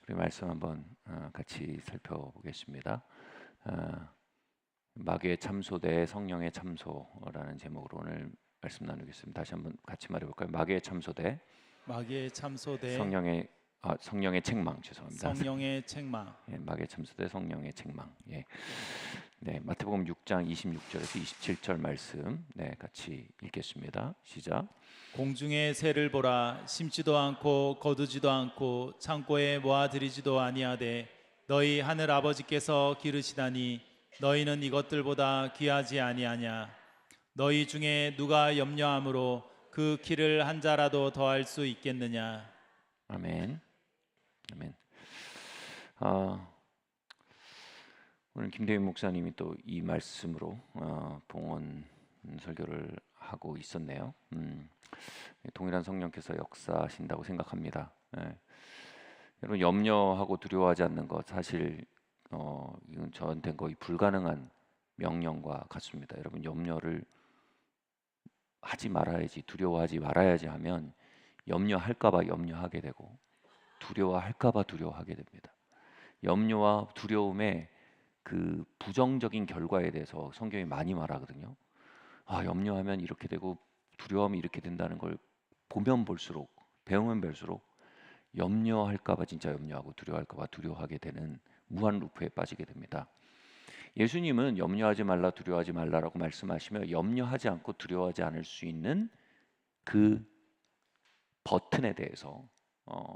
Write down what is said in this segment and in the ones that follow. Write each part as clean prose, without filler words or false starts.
우리 말씀 한번 같이 살펴보겠습니다. 마귀의 참소 대 성령의 참소라는 제목으로 오늘 말씀 나누겠습니다. 다시 한번 같이 말해볼까요? 마귀의 참소 대 성령의 책망. 죄송합니다. 성령의 책망. 예, 마귀의 참소 대 성령의 책망. 예. 네, 마태복음 6장 26절에서 27절 말씀 같이 읽겠습니다. 시작. 공중의 새를 보라. 심지도 않고 거두지도 않고 창고에 모아들이지도 아니하되 너희 하늘 아버지께서 기르시다니 너희는 이것들보다 귀하지 아니하냐. 너희 중에 누가 염려함으로 그 키를 한 자라도 더할 수 있겠느냐. 아멘. 아멘. 오늘 김대윤 목사님이 또 이 말씀으로 봉헌 설교를 하고 있었네요. 동일한 성령께서 역사하신다고 생각합니다. 여러분, 염려하고 두려워하지 않는 것, 사실 이건 저한테는 거의 불가능한 명령과 같습니다. 여러분, 염려를 하지 말아야지, 두려워하지 말아야지 하면 염려할까봐 염려하게 되고 두려워할까봐 두려워하게 됩니다. 염려와 두려움의 그 부정적인 결과에 대해서 성경이 많이 말하거든요. 염려하면 이렇게 되고 두려워하면 이렇게 된다는 걸 보면 볼수록, 배우면 배울수록 염려할까봐 진짜 염려하고 두려워할까봐 두려워하게 되는 무한 루프에 빠지게 됩니다. 예수님은 염려하지 말라, 두려워하지 말라라고 말씀하시며 염려하지 않고 두려워하지 않을 수 있는 그 버튼에 대해서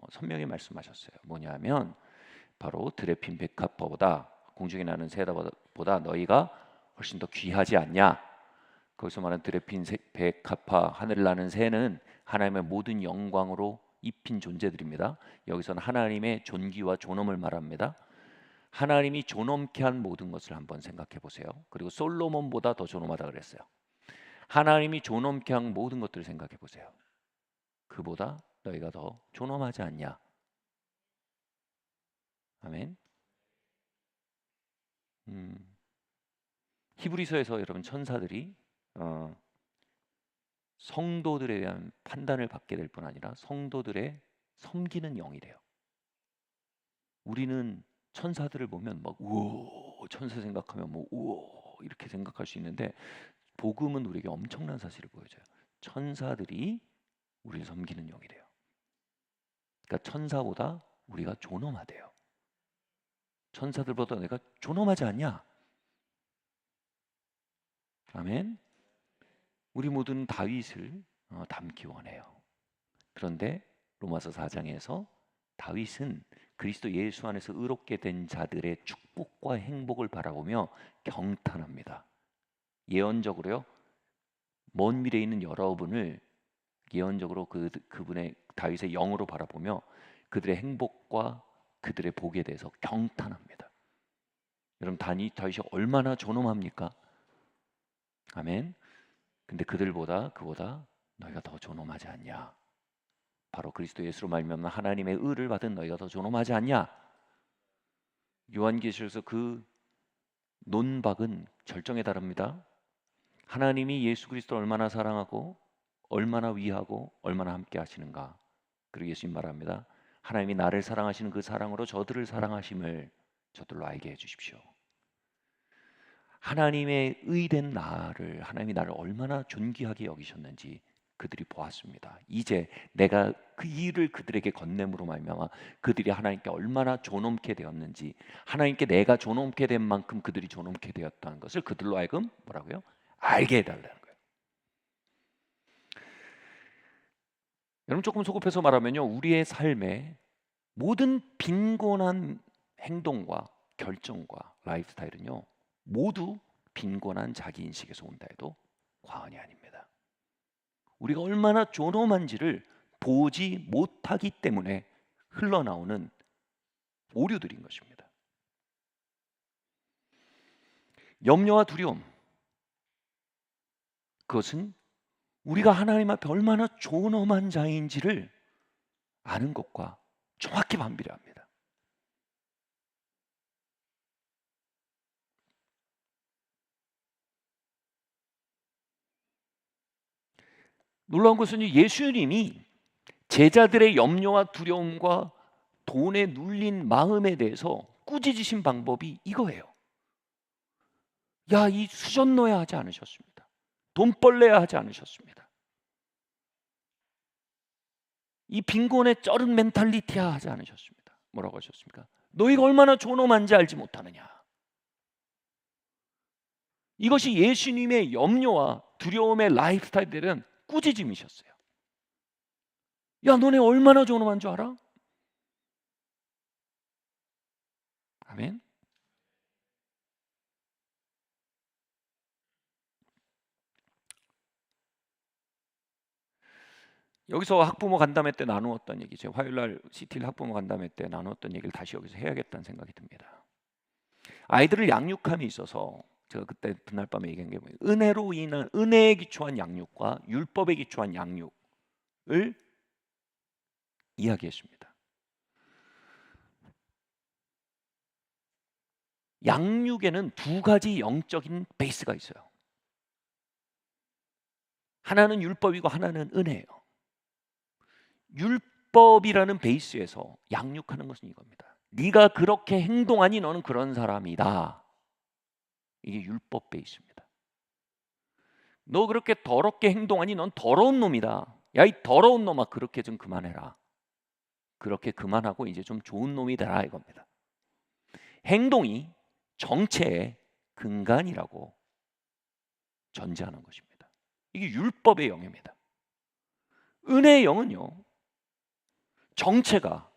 선명히 말씀하셨어요. 뭐냐면 바로 들에 핀 백합화보다 공중에 나는 새보다 너희가 훨씬 더 귀하지 않냐. 거기서 말하는 들에 핀 백합화, 하늘을 나는 새는 하나님의 모든 영광으로 입힌 존재들입니다. 여기서는 하나님의 존귀와 존엄을 말합니다. 하나님이 존엄케 한 모든 것을 한번 생각해 보세요. 그리고 솔로몬보다 더 존엄하다 그랬어요. 하나님이 존엄케 한 모든 것들을 생각해 보세요. 그보다 너희가 더 존엄하지 않냐. 아멘. 히브리서에서 여러분 천사들이 성도들에 대한 판단을 받게 될 뿐 아니라 성도들의 섬기는 영이래요. 우리는 천사들을 보면 막 우와, 천사 생각하면 뭐 우와 이렇게 생각할 수 있는데 복음은 우리에게 엄청난 사실을 보여줘요. 천사들이 우리를 섬기는 영이래요. 그러니까 천사보다 우리가 존엄하대요. 천사들보다 내가 존엄하지 않냐? 아멘. 우리 모두는 다윗을 닮기 원해요. 그런데 로마서 4장에서 다윗은 그리스도 예수 안에서 의롭게 된 자들의 축복과 행복을 바라보며 경탄합니다. 예언적으로요. 먼 미래에 있는 여러분을 예언적으로 그분의 다윗의 영으로 바라보며 그들의 행복과 그들의 복에 대해서 경탄합니다. 여러분, 다윗이 얼마나 존엄합니까? 아멘. 근데 그보다 너희가 더 존엄하지 않냐? 바로 그리스도 예수로 말미암아 하나님의 의를 받은 너희가 더 존엄하지 않냐? 요한계시록에서 그 논박은 절정에 달합니다. 하나님이 예수 그리스도를 얼마나 사랑하고 얼마나 위하고 얼마나 함께 하시는가. 그리고 예수님 말합니다. 하나님이 나를 사랑하시는 그 사랑으로 저들을 사랑하심을 저들로 알게 해주십시오. 하나님의 의된 나를, 하나님이 나를 얼마나 존귀하게 여기셨는지 그들이 보았습니다. 이제 내가 그 일을 그들에게 건냄으로 말미암아 그들이 하나님께 얼마나 존엄케 되었는지, 하나님께 내가 존엄케 된 만큼 그들이 존엄케 되었다는 것을 그들로 하여금 뭐라고요? 알게 해달라는 거예요. 여러분, 조금 소급해서 말하면요, 우리의 삶에 모든 빈곤한 행동과 결정과 라이프스타일은요 모두 빈곤한 자기인식에서 온다 해도 과언이 아닙니다. 우리가 얼마나 존엄한지를 보지 못하기 때문에 흘러나오는 오류들인 것입니다. 염려와 두려움, 그것은 우리가 하나님 앞에 얼마나 존엄한 자인지를 아는 것과 정확히 반비례합니다. 놀라운 것은 예수님이 제자들의 염려와 두려움과 돈에 눌린 마음에 대해서 꾸짖으신 방법이 이거예요. 야, 이 수전 넣어야 하지 않으셨습니다. 돈 벌래야 하지 않으셨습니다. 이 빈곤에 쩔은 멘탈리티야 하지 않으셨습니다. 뭐라고 하셨습니까? 너희가 얼마나 존엄한지 알지 못하느냐. 이것이 예수님의 염려와 두려움의 라이프스타일들은 꾸짖음이셨어요. 야, 너네 얼마나 존엄한 줄 알아? 아멘. 여기서 학부모 간담회 때 나누었던 얘기, 제가 화요일날 CTL 학부모 간담회 때 나누었던 얘기를 다시 여기서 해야겠다는 생각이 듭니다. 아이들을 양육함에 있어서 제가 그때 그날 밤에 얘기한 게 뭐예요? 은혜로 인한 은혜에 기초한 양육과 율법에 기초한 양육을 이야기했습니다. 양육에는 두 가지 영적인 베이스가 있어요. 하나는 율법이고 하나는 은혜예요. 율법이라는 베이스에서 양육하는 것은 이겁니다. 네가 그렇게 행동하니 너는 그런 사람이다. 이게 율법 베이스입니다. 너 그렇게 더럽게 행동하니 넌 더러운 놈이다. 야, 이 더러운 놈아, 그렇게 좀 그만해라. 그렇게 그만하고 이제 좀 좋은 놈이 되라, 이겁니다. 행동이 정체의 근간이라고 전제하는 것입니다. 이게 율법의 영입니다. 은혜의 영은요, 정체가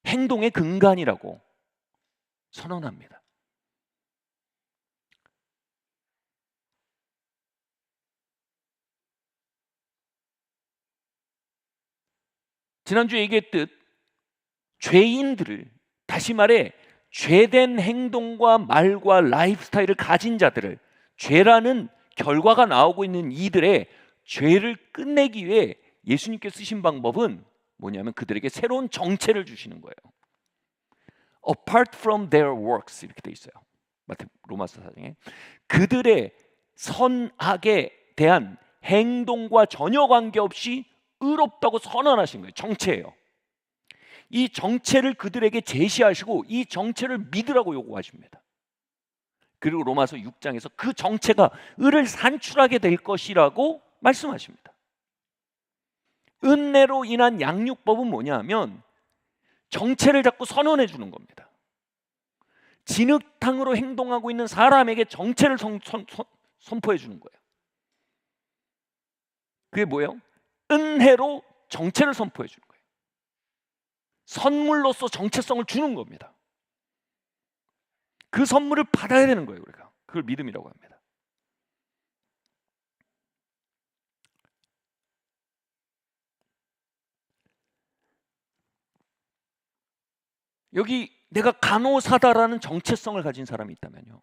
행동의 근간이라고 선언합니다. 지난주에 얘기했듯 죄인들을, 다시 말해 죄된 행동과 말과 라이프스타일을 가진 자들을, 죄라는 결과가 나오고 있는 이들의 죄를 끝내기 위해 예수님께서 쓰신 방법은 뭐냐면 그들에게 새로운 정체를 주시는 거예요. Apart from their works, 이렇게 돼 있어요. 로마서 4장에 그들의 선악에 대한 행동과 전혀 관계없이 의롭다고 선언하신 거예요. 정체예요. 이 정체를 그들에게 제시하시고 이 정체를 믿으라고 요구하십니다. 그리고 로마서 6장에서 그 정체가 의를 산출하게 될 것이라고 말씀하십니다. 은혜로 인한 양육법은 뭐냐면 정체를 자꾸 선언해 주는 겁니다. 진흙탕으로 행동하고 있는 사람에게 정체를 선포해 주는 거예요. 그게 뭐예요? 은혜로 정체를 선포해 주는 거예요. 선물로서 정체성을 주는 겁니다. 그 선물을 받아야 되는 거예요. 우리가 그걸 믿음이라고 합니다. 여기 내가 간호사다라는 정체성을 가진 사람이 있다면요,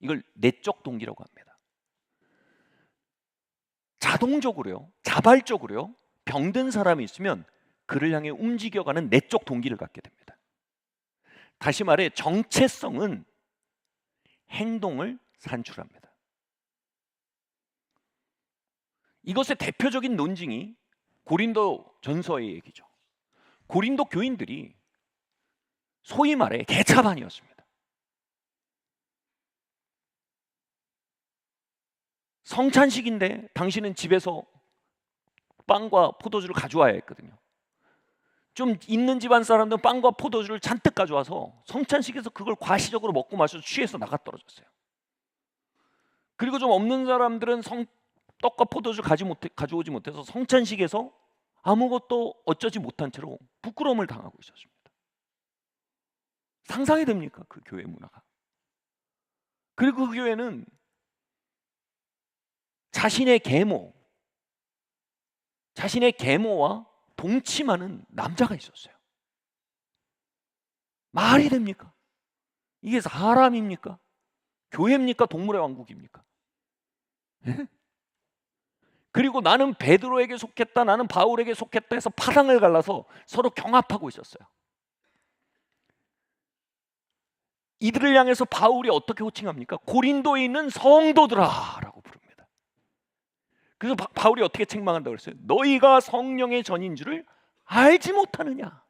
이걸 내적 동기라고 합니다. 자동적으로요, 자발적으로요, 병든 사람이 있으면 그를 향해 움직여가는 내적 동기를 갖게 됩니다. 다시 말해 정체성은 행동을 산출합니다. 이것의 대표적인 논증이 고린도 전서의 얘기죠. 고린도 교인들이 소위 말해 개차반이었습니다. 성찬식인데 당신은 집에서 빵과 포도주를 가져와야 했거든요. 좀 있는 집안 사람들은 빵과 포도주를 잔뜩 가져와서 성찬식에서 그걸 과시적으로 먹고 마셔서 취해서 나가 떨어졌어요. 그리고 좀 없는 사람들은 떡과 포도주를 가져오지 못해서 성찬식에서 아무것도 어쩌지 못한 채로 부끄러움을 당하고 있었습니다. 상상이 됩니까? 그 교회 문화가. 그리고 그 교회는 자신의 계모와 동침하는 남자가 있었어요. 말이 됩니까? 이게 사람입니까? 교회입니까? 동물의 왕국입니까? 네? 그리고 나는 베드로에게 속했다, 나는 바울에게 속했다 해서 파당을 갈라서 서로 경합하고 있었어요. 이들을 향해서 바울이 어떻게 호칭합니까? 고린도에 있는 성도들아 라고 부릅니다. 그래서 바울이 어떻게 책망한다고 그랬어요? 너희가 성령의 전인 줄을 알지 못하느냐.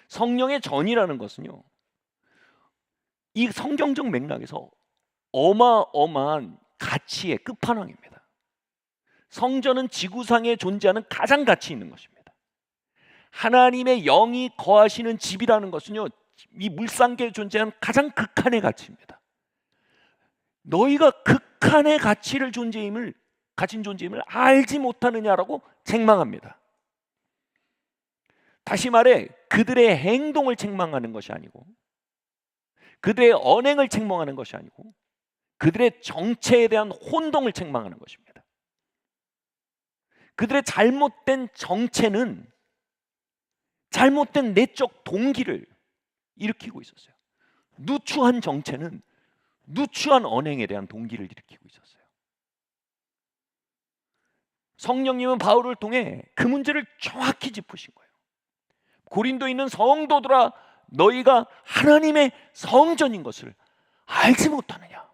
성령의 전이라는 것은요, 이 성경적 맥락에서 어마어마한 가치의 끝판왕입니다. 성전은 지구상에 존재하는 가장 가치 있는 것입니다. 하나님의 영이 거하시는 집이라는 것은요, 이 물상계에 존재하는 가장 극한의 가치입니다. 너희가 극한의 가치를 가진 존재임을 알지 못하느냐라고 책망합니다. 다시 말해 그들의 행동을 책망하는 것이 아니고, 그들의 언행을 책망하는 것이 아니고, 그들의 정체에 대한 혼동을 책망하는 것입니다. 그들의 잘못된 정체는 잘못된 내적 동기를 일으키고 있었어요. 누추한 정체는 누추한 언행에 대한 동기를 일으키고 있었어요. 성령님은 바울을 통해 그 문제를 정확히 짚으신 거예요. 고린도에 있는 성도들아, 너희가 하나님의 성전인 것을 알지 못하느냐?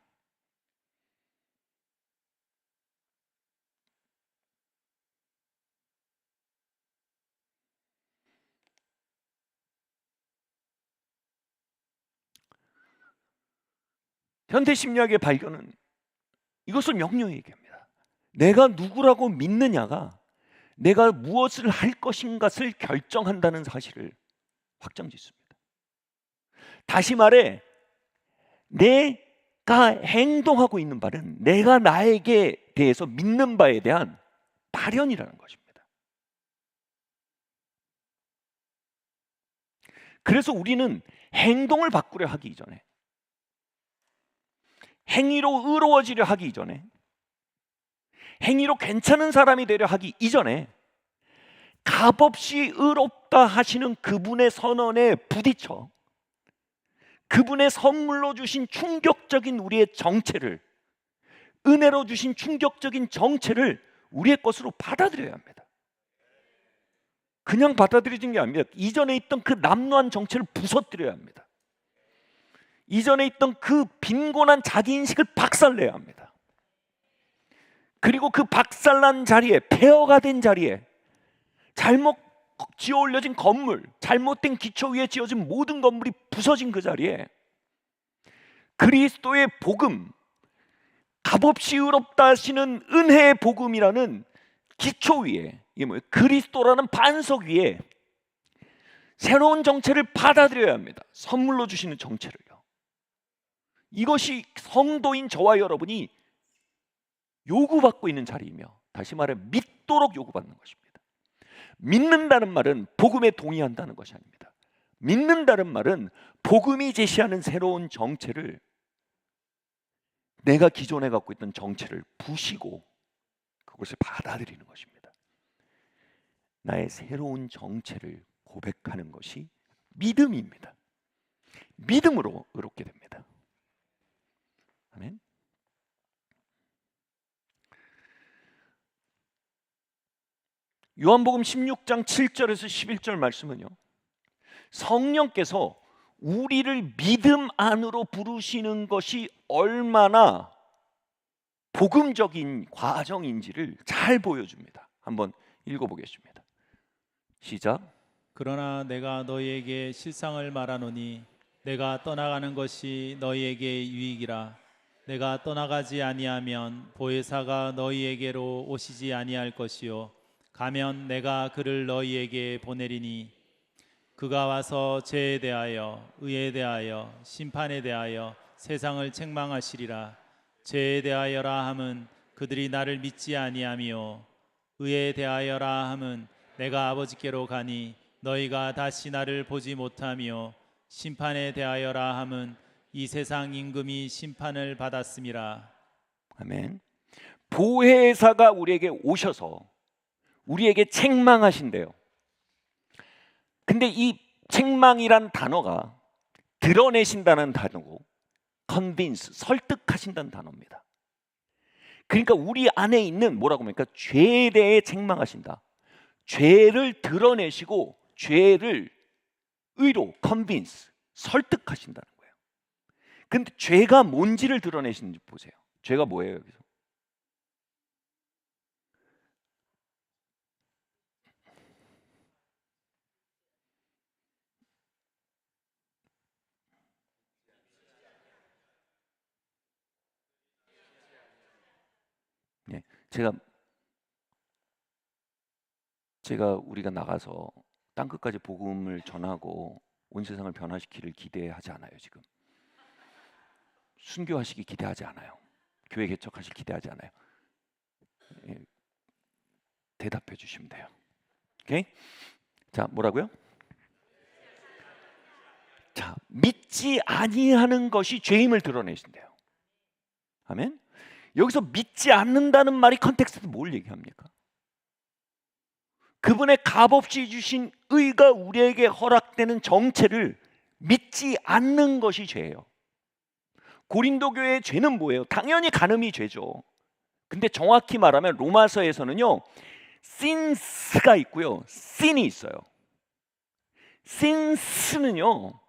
현대 심리학의 발견은 이것을 명료히 얘기합니다. 내가 누구라고 믿느냐가 내가 무엇을 할 것인가를 결정한다는 사실을 확정짓습니다. 다시 말해 내가 행동하고 있는 바는 내가 나에게 대해서 믿는 바에 대한 발현이라는 것입니다. 그래서 우리는 행동을 바꾸려 하기 이전에, 행위로 의로워지려 하기 이전에, 행위로 괜찮은 사람이 되려 하기 이전에 값없이 의롭다 하시는 그분의 선언에 부딪혀 그분의 선물로 주신 충격적인 우리의 정체를, 은혜로 주신 충격적인 정체를 우리의 것으로 받아들여야 합니다. 그냥 받아들이는 게 아닙니다. 이전에 있던 그 남루한 정체를 부서뜨려야 합니다. 이전에 있던 그 빈곤한 자기인식을 박살내야 합니다. 그리고 그 박살난 자리에, 폐허가 된 자리에, 잘못 지어 올려진 건물, 잘못된 기초 위에 지어진 모든 건물이 부서진 그 자리에 그리스도의 복음, 값없이 의롭다 하시는 은혜의 복음이라는 기초 위에, 이게 뭐예요? 그리스도라는 반석 위에 새로운 정체를 받아들여야 합니다. 선물로 주시는 정체를요. 이것이 성도인 저와 여러분이 요구받고 있는 자리이며, 다시 말해 믿도록 요구받는 것입니다. 믿는다는 말은 복음에 동의한다는 것이 아닙니다. 믿는다는 말은 복음이 제시하는 새로운 정체를, 내가 기존에 갖고 있던 정체를 부시고 그것을 받아들이는 것입니다. 나의 새로운 정체를 고백하는 것이 믿음입니다. 믿음으로 의롭게 됩니다. 아멘. 요한복음 16장 7절에서 11절 말씀은요, 성령께서 우리를 믿음 안으로 부르시는 것이 얼마나 복음적인 과정인지를 잘 보여줍니다. 한번 읽어보겠습니다. 시작. 그러나 내가 너희에게 실상을 말하노니 내가 떠나가는 것이 너희에게 유익이라. 내가 떠나가지 아니하면 보혜사가 너희에게로 오시지 아니할 것이요 가면 내가 그를 너희에게 보내리니 그가 와서 죄에 대하여, 의에 대하여, 심판에 대하여 세상을 책망하시리라. 죄에 대하여라 함은 그들이 나를 믿지 아니하며, 의에 대하여라 함은 내가 아버지께로 가니 너희가 다시 나를 보지 못하며, 심판에 대하여라 함은 이 세상 임금이 심판을 받았음이라. 아멘. 보혜사가 우리에게 오셔서 우리에게 책망하신대요. 근데 이 책망이란 단어가 드러내신다는 단어고, convince, 설득하신다는 단어입니다. 그러니까 우리 안에 있는 뭐라고 합니까? 죄에 대해 책망하신다. 죄를 드러내시고 죄를 의로, convince, 설득하신다는 거예요. 근데 죄가 뭔지를 드러내시는지 보세요. 죄가 뭐예요, 여기서? 제가 우리가 나가서 땅 끝까지 복음을 전하고 온 세상을 변화시키를 기대하지 않아요. 지금 순교하시기 기대하지 않아요. 교회 개척하실 기대하지 않아요. 예, 대답해 주시면 돼요. 오케이? 자, 뭐라고요? 자, 믿지 아니하는 것이 죄임을 드러내신대요. 아멘. 여기서 믿지 않는다는 말이 컨텍스트에서 뭘 얘기합니까? 그분의 값없이 주신 의가 우리에게 허락되는 정체를 믿지 않는 것이 죄예요. 고린도 교회의 죄는 뭐예요? 당연히 간음이 죄죠. 근데 정확히 말하면 로마서에서는요, sins가 있고요, sin이 있어요. sins는요,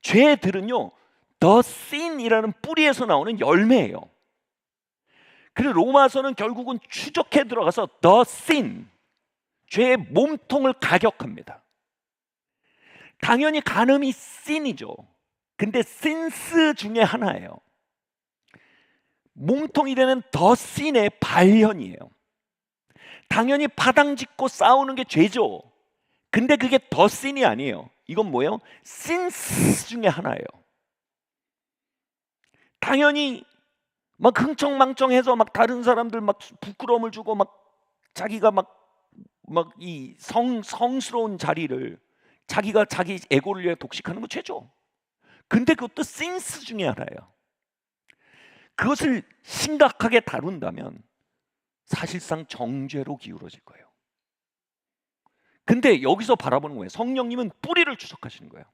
죄들은요, the sin이라는 뿌리에서 나오는 열매예요. 그래서 로마서는 결국은 추적해 들어가서 the sin, 죄의 몸통을 가격합니다. 당연히 간음이 sin이죠. 근데 sins 중에 하나예요. 몸통이 되는 the sin의 발현이에요. 당연히 파당짓고 싸우는 게 죄죠. 근데 그게 the sin이 아니에요. 이건 뭐예요? sins 중에 하나예요. 당연히 막 흥청망청해서 막 다른 사람들 막 부끄러움을 주고 막 자기가 막 이 성스러운 자리를 자기가 자기 에고를 위해 독식하는 거 죄죠. 근데 그것도 sins 중에 하나예요. 그것을 심각하게 다룬다면 사실상 정죄로 기울어질 거예요. 근데 여기서 바라보는 거예요. 성령님은 뿌리를 추적하시는 거예요.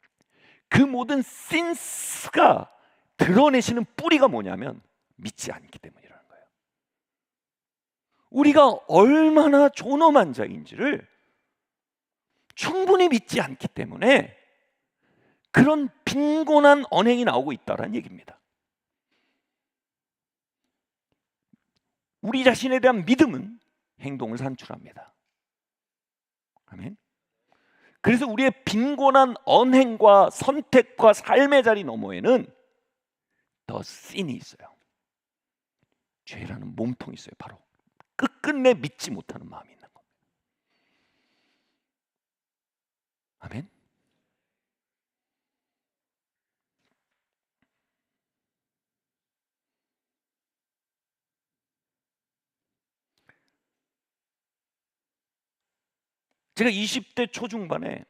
그 모든 sins가 드러내시는 뿌리가 뭐냐면 믿지 않기 때문이라는 거예요. 우리가 얼마나 존엄한 자인지를 충분히 믿지 않기 때문에 그런 빈곤한 언행이 나오고 있다는 얘기입니다. 우리 자신에 대한 믿음은 행동을 산출합니다. 아멘. 그래서 우리의 빈곤한 언행과 선택과 삶의 자리 너머에는 더 sin이 있어요. 죄라는 몸통이 있어요. 바로 끝끝내 믿지 못하는 마음이 있는 겁니다. 아멘. 제가 20대 초중반에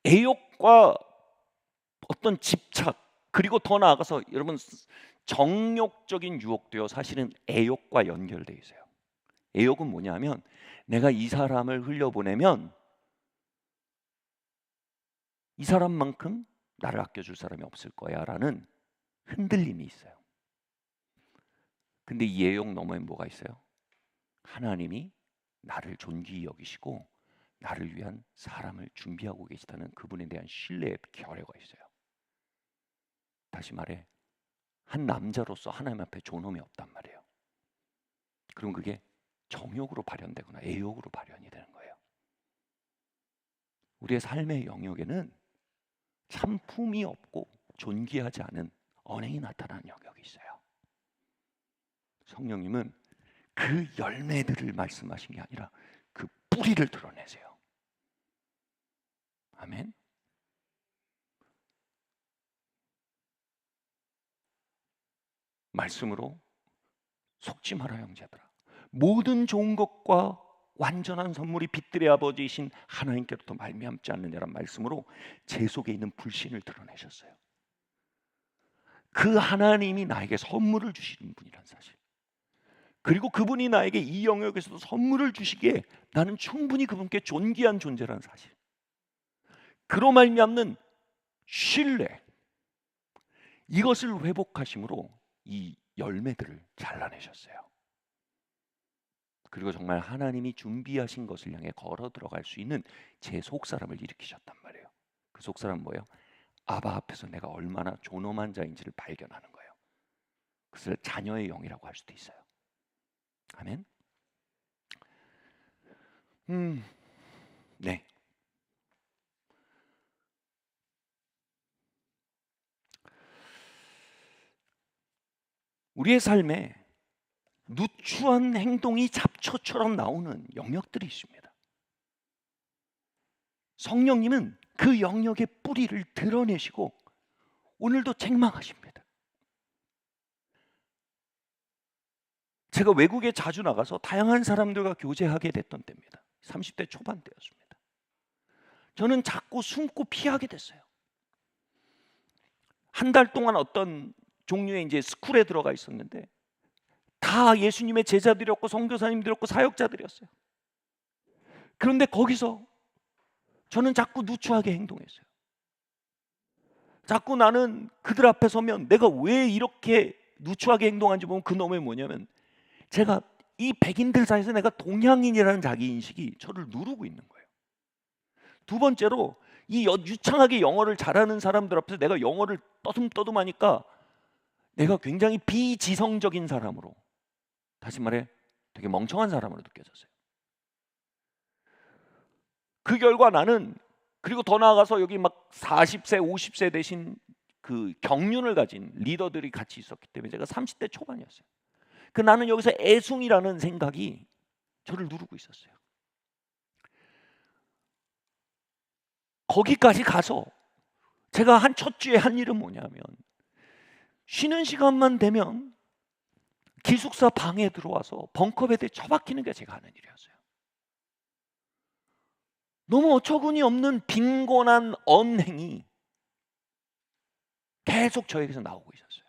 애욕과 어떤 집착, 그리고 더 나아가서 여러분 정욕적인 유혹도요, 사실은 애욕과 연결되어 있어요. 애욕은 뭐냐면 내가 이 사람을 흘려보내면 이 사람만큼 나를 아껴줄 사람이 없을 거야 라는 흔들림이 있어요. 근데 이 애욕 너머에 뭐가 있어요? 하나님이 나를 존귀히 여기시고 나를 위한 사람을 준비하고 계시다는 그분에 대한 신뢰의 결여가 있어요. 다시 말해, 한 남자로서 하나님 앞에 존엄이 없단 말이에요. 그럼 그게 정욕으로 발현되거나 애욕으로 발현이 되는 거예요. 우리의 삶의 영역에는 참품이 없고 존귀하지 않은 언행이 나타나는 영역이 있어요. 성령님은 그 열매들을 말씀하신 게 아니라 그 뿌리를 드러내세요. 아멘. 말씀으로 속지 마라 형제들아. 모든 좋은 것과 완전한 선물이 빛들의 아버지이신 하나님께로부터 말미암지 않느냐란 말씀으로 제 속에 있는 불신을 드러내셨어요. 그 하나님이 나에게 선물을 주시는 분이란 사실, 그리고 그분이 나에게 이 영역에서도 선물을 주시기에 나는 충분히 그분께 존귀한 존재라는 사실, 그로 말미암는 신뢰, 이것을 회복하심으로 이 열매들을 잘라내셨어요. 그리고 정말 하나님이 준비하신 것을 향해 걸어 들어갈 수 있는 제 속사람을 일으키셨단 말이에요. 그 속사람은 뭐예요? 아바 앞에서 내가 얼마나 존엄한 자인지를 발견하는 거예요. 그것을 자녀의 영이라고 할 수도 있어요. 아멘. 네. 우리의 삶에 누추한 행동이 잡초처럼 나오는 영역들이 있습니다. 성령님은 그 영역의 뿌리를 드러내시고 오늘도 책망하십니다. 제가 외국에 자주 나가서 다양한 사람들과 교제하게 됐던 때입니다. 30대 초반 때였습니다. 저는 자꾸 숨고 피하게 됐어요. 한 달 동안 어떤 종류의 이제 스쿨에 들어가 있었는데 다 예수님의 제자들이었고 선교사님들이었고 사역자들이었어요. 그런데 거기서 저는 자꾸 누추하게 행동했어요. 자꾸 나는 그들 앞에 서면 내가 왜 이렇게 누추하게 행동하는지 보면 그 놈이 뭐냐면 제가 이 백인들 사이에서 내가 동양인이라는 자기인식이 저를 누르고 있는 거예요. 두 번째로 이 유창하게 영어를 잘하는 사람들 앞에서 내가 영어를 떠듬떠듬하니까 내가 굉장히 비지성적인 사람으로, 다시 말해 되게 멍청한 사람으로 느껴졌어요. 그 결과 나는, 그리고 더 나아가서 여기 막 40세 50세 되신 그 경륜을 가진 리더들이 같이 있었기 때문에 제가 30대 초반이었어요. 그 나는 여기서 애숭이라는 생각이 저를 누르고 있었어요. 거기까지 가서 제가 한 첫 주에 한 일은 뭐냐면 쉬는 시간만 되면 기숙사 방에 들어와서 벙커베드에 처박히는 게 제가 하는 일이었어요. 너무 어처구니 없는 빈곤한 언행이 계속 저에게서 나오고 있었어요.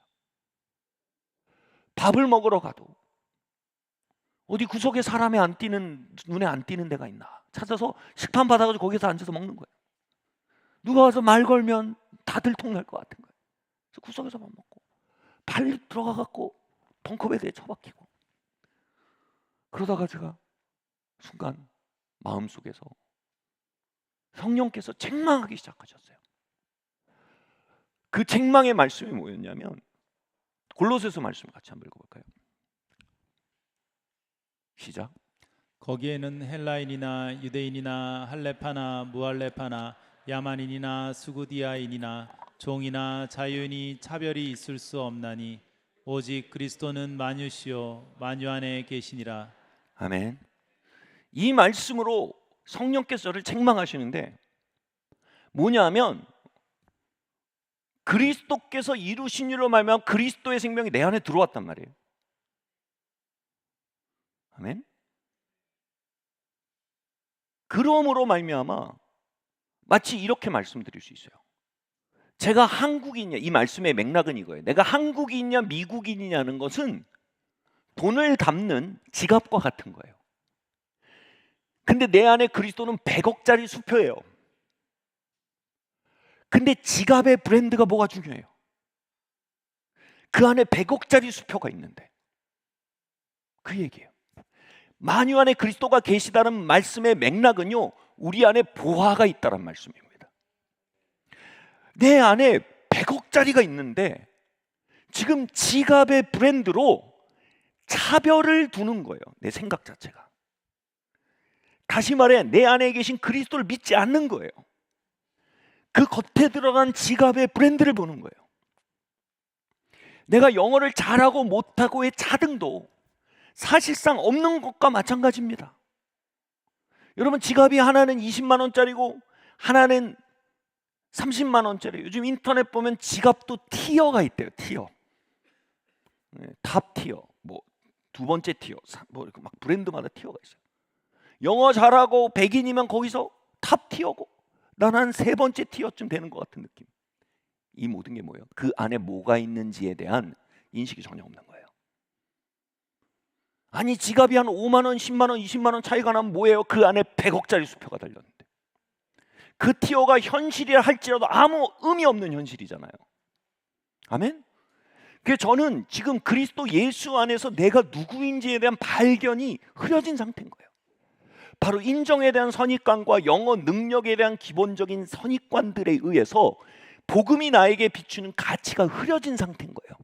밥을 먹으러 가도 어디 구석에 사람이 안 띄는, 눈에 안 띄는 데가 있나 찾아서 식판 받아가지고 거기서 앉아서 먹는 거예요. 누가 와서 말 걸면 다 들통날 것 같은 거예요. 그래서 구석에서만 먹고 빨리 들어가갖고 벙커베드에 처박히고, 그러다가 제가 순간 마음속에서 성령께서 책망하기 시작하셨어요. 그 책망의 말씀이 뭐였냐면 골로새서 말씀을 같이 한번 읽어볼까요? 시작. 거기에는 헬라인이나 유대인이나 할레파나 무할레파나 야만인이나 수구디아인이나 종이나 자유인이 차별이 있을 수 없나니 오직 그리스도는 만유시요 만유 안에 계시니라. 아멘. 이 말씀으로 성령께서 저를 책망하시는데 뭐냐면 그리스도께서 이루신 일로 말미암아 그리스도의 생명이 내 안에 들어왔단 말이에요. 아멘. 그러므로 말미암아 마치 이렇게 말씀드릴 수 있어요. 제가 한국인이냐, 이 말씀의 맥락은 이거예요. 내가 한국인이냐 미국인이냐는 것은 돈을 담는 지갑과 같은 거예요. 근데 내 안에 그리스도는 100억짜리 수표예요. 근데 지갑의 브랜드가 뭐가 중요해요? 그 안에 100억짜리 수표가 있는데, 그 얘기예요. 만유 안에 그리스도가 계시다는 말씀의 맥락은요, 우리 안에 보화가 있다는 말씀입니다. 내 안에 100억짜리가 있는데 지금 지갑의 브랜드로 차별을 두는 거예요. 내 생각 자체가. 다시 말해 내 안에 계신 그리스도를 믿지 않는 거예요. 그 겉에 들어간 지갑의 브랜드를 보는 거예요. 내가 영어를 잘하고 못하고의 차등도 사실상 없는 것과 마찬가지입니다. 여러분, 지갑이 하나는 20만 원짜리고 하나는 30만 원짜리. 요즘 인터넷 보면 지갑도 티어가 있대요. 티어. 탑 티어, 뭐 두 번째 티어, 뭐 이렇게 막 브랜드마다 티어가 있어요. 영어 잘하고 백인이면 거기서 탑 티어고 난 한 세 번째 티어쯤 되는 것 같은 느낌. 이 모든 게 뭐예요? 그 안에 뭐가 있는지에 대한 인식이 전혀 없는 거예요. 아니, 지갑이 한 5만 원, 10만 원, 20만 원 차이가 나면 뭐예요? 그 안에 100억짜리 수표가 달렸는데 그 티어가 현실이라 할지라도 아무 의미 없는 현실이잖아요. 아멘? 그래서 저는 지금 그리스도 예수 안에서 내가 누구인지에 대한 발견이 흐려진 상태인 거예요. 바로 인정에 대한 선입관과 영어 능력에 대한 기본적인 선입관들에 의해서 복음이 나에게 비추는 가치가 흐려진 상태인 거예요.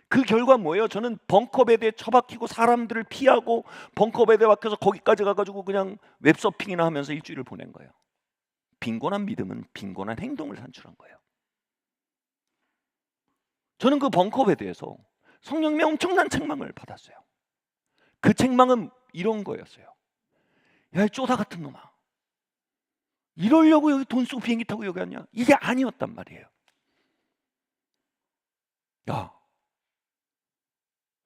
그 결과 뭐예요? 저는 벙커베드에 처박히고 사람들을 피하고 벙커베드에 박혀서 거기까지 가가지고 그냥 웹서핑이나 하면서 일주일을 보낸 거예요. 빈곤한 믿음은 빈곤한 행동을 산출한 거예요. 저는 그 벙커베드에서 성령님의 엄청난 책망을 받았어요. 그 책망은 이런 거였어요. 야, 이 쪼다 같은 놈아, 이러려고 여기 돈 쓰고 비행기 타고 여기 왔냐? 이게 아니었단 말이에요. 야,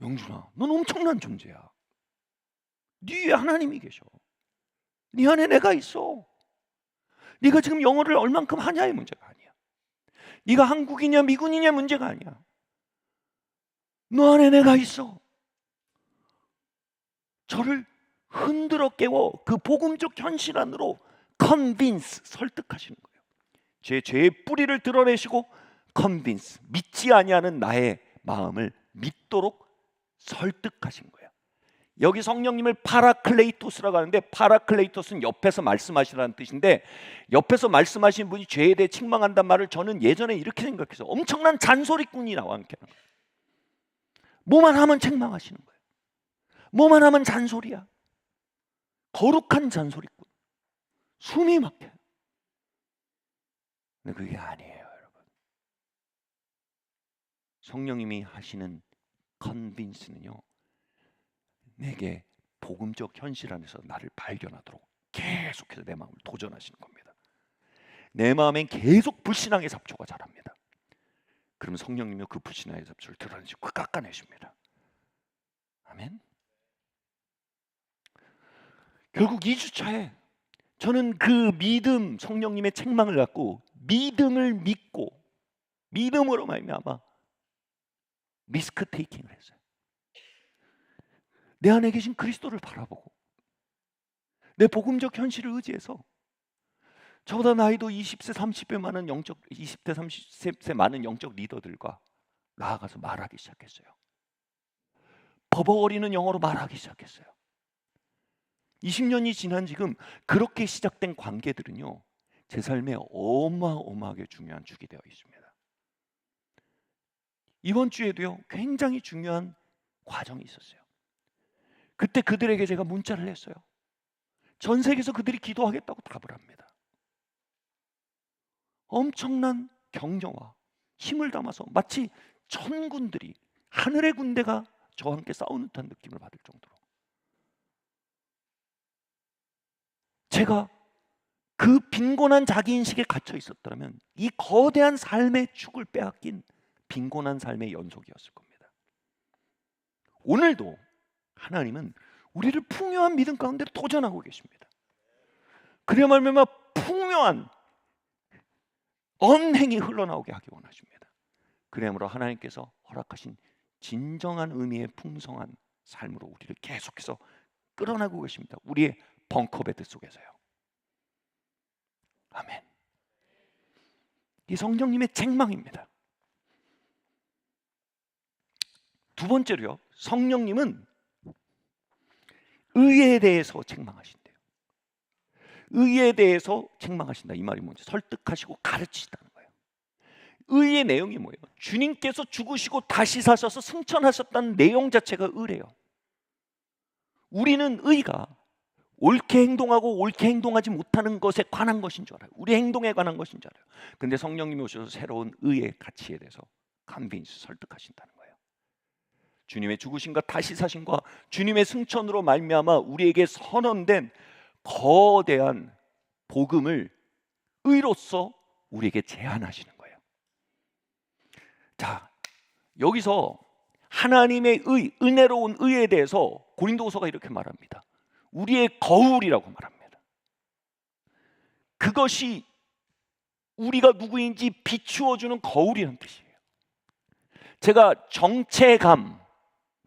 영준아, 넌 엄청난 존재야. 네 위에 하나님이 계셔. 네 안에 내가 있어. 네가 지금 영어를 얼만큼 하냐의 문제가 아니야. 네가 한국이냐 미군이냐 문제가 아니야. 너 안에 내가 있어. 저를 흔들어 깨워 그 복음적 현실 안으로 convince, 설득하시는 거예요. 제 죄의 뿌리를 드러내시고 convince, 믿지 아니하는 나의 마음을 믿도록 설득하신 거예요. 여기 성령님을 파라클레이토스라고 하는데, 파라클레이토스는 옆에서 말씀하시라는 뜻인데, 옆에서 말씀하신 분이 죄에 대해 책망한단 말을 저는 예전에 이렇게 생각해서 엄청난 잔소리꾼이 나와 함께 하는 거예요. 뭐만 하면 책망하시는 거예요. 뭐만 하면 잔소리야. 거룩한 잔소리꾼. 숨이 막혀요. 근데 그게 아니에요, 여러분. 성령님이 하시는 컨빈스는요, 내게 복음적 현실 안에서 나를 발견하도록 계속해서 내 마음을 도전하시는 겁니다. 내 마음엔 계속 불신앙의 잡초가 자랍니다. 그러면 성령님이 그 불신앙의 잡초를 드러내시고 깎아내십니다. 아멘. 결국 2주차에 저는 그 믿음, 성령님의 책망을 갖고 믿음을 믿고, 믿음으로 말미암아 리스크 테이킹을 했어요. 내 안에 계신 그리스도를 바라보고 내 복음적 현실을 의지해서 저보다 나이도 20세 30세 많은 영적 20대 30세 많은 영적 리더들과 나아가서 말하기 시작했어요. 버벅거리는 영어로 말하기 시작했어요. 20년이 지난 지금 그렇게 시작된 관계들은요, 제 삶에 어마어마하게 중요한 축이 되어 있습니다. 이번 주에도요, 굉장히 중요한 과정이 있었어요. 그때 그들에게 제가 문자를 했어요. 전 세계에서 그들이 기도하겠다고 답을 합니다. 엄청난 격려와 힘을 담아서 마치 천군들이, 하늘의 군대가 저와 함께 싸우는 듯한 느낌을 받을 정도로, 제가 그 빈곤한 자기인식에 갇혀 있었다면 이 거대한 삶의 축을 빼앗긴 빈곤한 삶의 연속이었을 겁니다. 오늘도 하나님은 우리를 풍요한 믿음 가운데 도전하고 계십니다. 그래야 말미암아 풍요한 언행이 흘러나오게 하기 원하십니다. 그러므로 하나님께서 허락하신 진정한 의미의 풍성한 삶으로 우리를 계속해서 끌어나가고 계십니다. 우리의 벙커베드 속에서요. 아멘. 이 성령님의 책망입니다. 두 번째로요, 성령님은 의에 대해서 책망하신대요. 의에 대해서 책망하신다. 이 말이 뭔지 설득하시고 가르치시다는 거예요. 의의 내용이 뭐예요? 주님께서 죽으시고 다시 사셔서 승천하셨다는 내용 자체가 의래요. 우리는 의가 옳게 행동하고 옳게 행동하지 못하는 것에 관한 것인 줄 알아요. 우리 행동에 관한 것인 줄 알아요. 근데 성령님이 오셔서 새로운 의의 가치에 대해서 컨빈스, 설득하신다는 거예요. 주님의 죽으심과 다시 사심과 주님의 승천으로 말미암아 우리에게 선언된 거대한 복음을 의로서 우리에게 제안하시는 거예요. 자, 여기서 하나님의 의, 은혜로운 의에 대해서 고린도후서가 이렇게 말합니다. 우리의 거울이라고 말합니다. 그것이 우리가 누구인지 비추어주는 거울이라는 뜻이에요. 제가 정체감,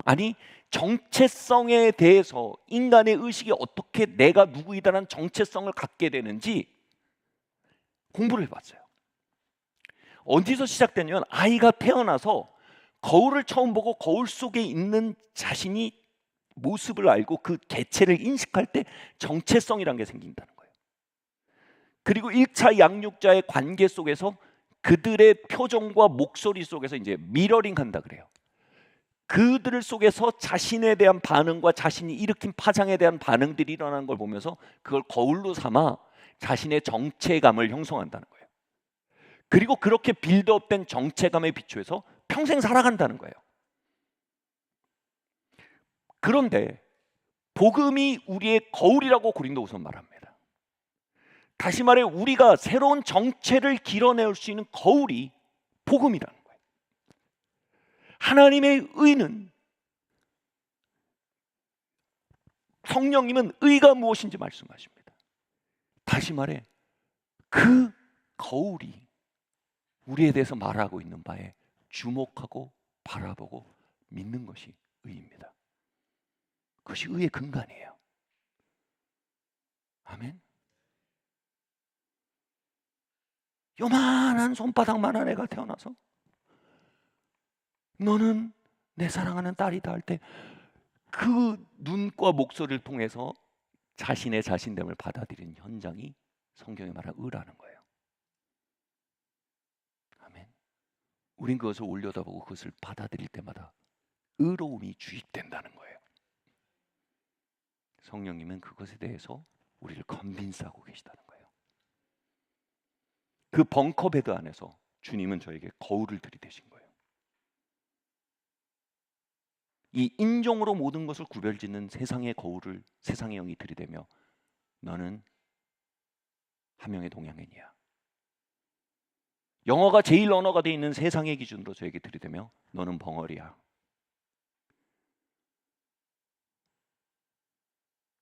아니 정체성에 대해서 인간의 의식이 어떻게 내가 누구이다라는 정체성을 갖게 되는지 공부를 해봤어요. 어디서 시작되냐면, 아이가 태어나서 거울을 처음 보고 거울 속에 있는 자신이 모습을 알고 그 개체를 인식할 때 정체성이라는 게 생긴다는 거예요. 그리고 1차 양육자의 관계 속에서 그들의 표정과 목소리 속에서 이제 미러링 한다 그래요. 그들 속에서 자신에 대한 반응과 자신이 일으킨 파장에 대한 반응들이 일어나는 걸 보면서 그걸 거울로 삼아 자신의 정체감을 형성한다는 거예요. 그리고 그렇게 빌드업된 정체감에 비추어서 평생 살아간다는 거예요. 그런데 복음이 우리의 거울이라고 고린도후서 말합니다. 다시 말해 우리가 새로운 정체를 길어내올 수 있는 거울이 복음이라는 거예요. 하나님의 의는, 성령님은 의가 무엇인지 말씀하십니다. 다시 말해 그 거울이 우리에 대해서 말하고 있는 바에 주목하고 바라보고 믿는 것이 의입니다. 그것이 의의 근간이에요. 아멘. 요만한 손바닥만한 애가 태어나서 너는 내 사랑하는 딸이다 할 때 그 눈과 목소리를 통해서 자신의 자신됨을 받아들이는 현장이 성경에 말한 의라는 거예요. 아멘. 우린 그것을 올려다보고 그것을 받아들일 때마다 의로움이 주입된다는 거예요. 성령님은 그것에 대해서 우리를 컨빈스하고 계시다는 거예요. 그 벙커베드 안에서 주님은 저에게 거울을 들이대신 거예요. 이 인종으로 모든 것을 구별짓는 세상의 거울을 세상의 영이 들이대며 너는 한 명의 동양인이야. 영어가 제일 언어가 되어 있는 세상의 기준으로 저에게 들이대며 너는 벙어리야.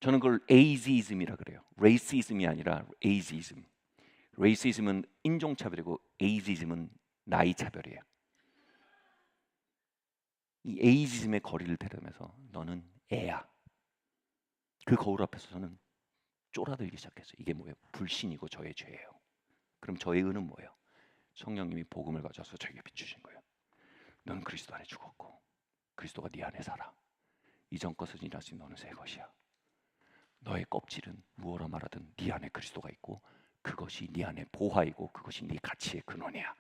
저는 그걸 에이지즘이라 그래요. 레이시즘이 아니라 에이지즘. 레이시즘은 인종차별이고 에이지즘은 나이차별이에요. 이 에이지즘의 거리를 대면서 너는 애야. 그 거울 앞에서 저는 쫄아들기 시작했어요. 이게 뭐예요? 불신이고 저의 죄예요. 그럼 저의 의는 뭐예요? 성령님이 복음을 가져와서 저에게 비추신 거예요. 너는 그리스도 안에 죽었고 그리스도가 네 안에 살아. 이전 것을 지나신 너는 새 것이야. 너의 껍질은 무엇라 말하든 네 안에 그리스도가 있고 그것이 네 안에 보화이고 그것이 네 가치의 근원이야.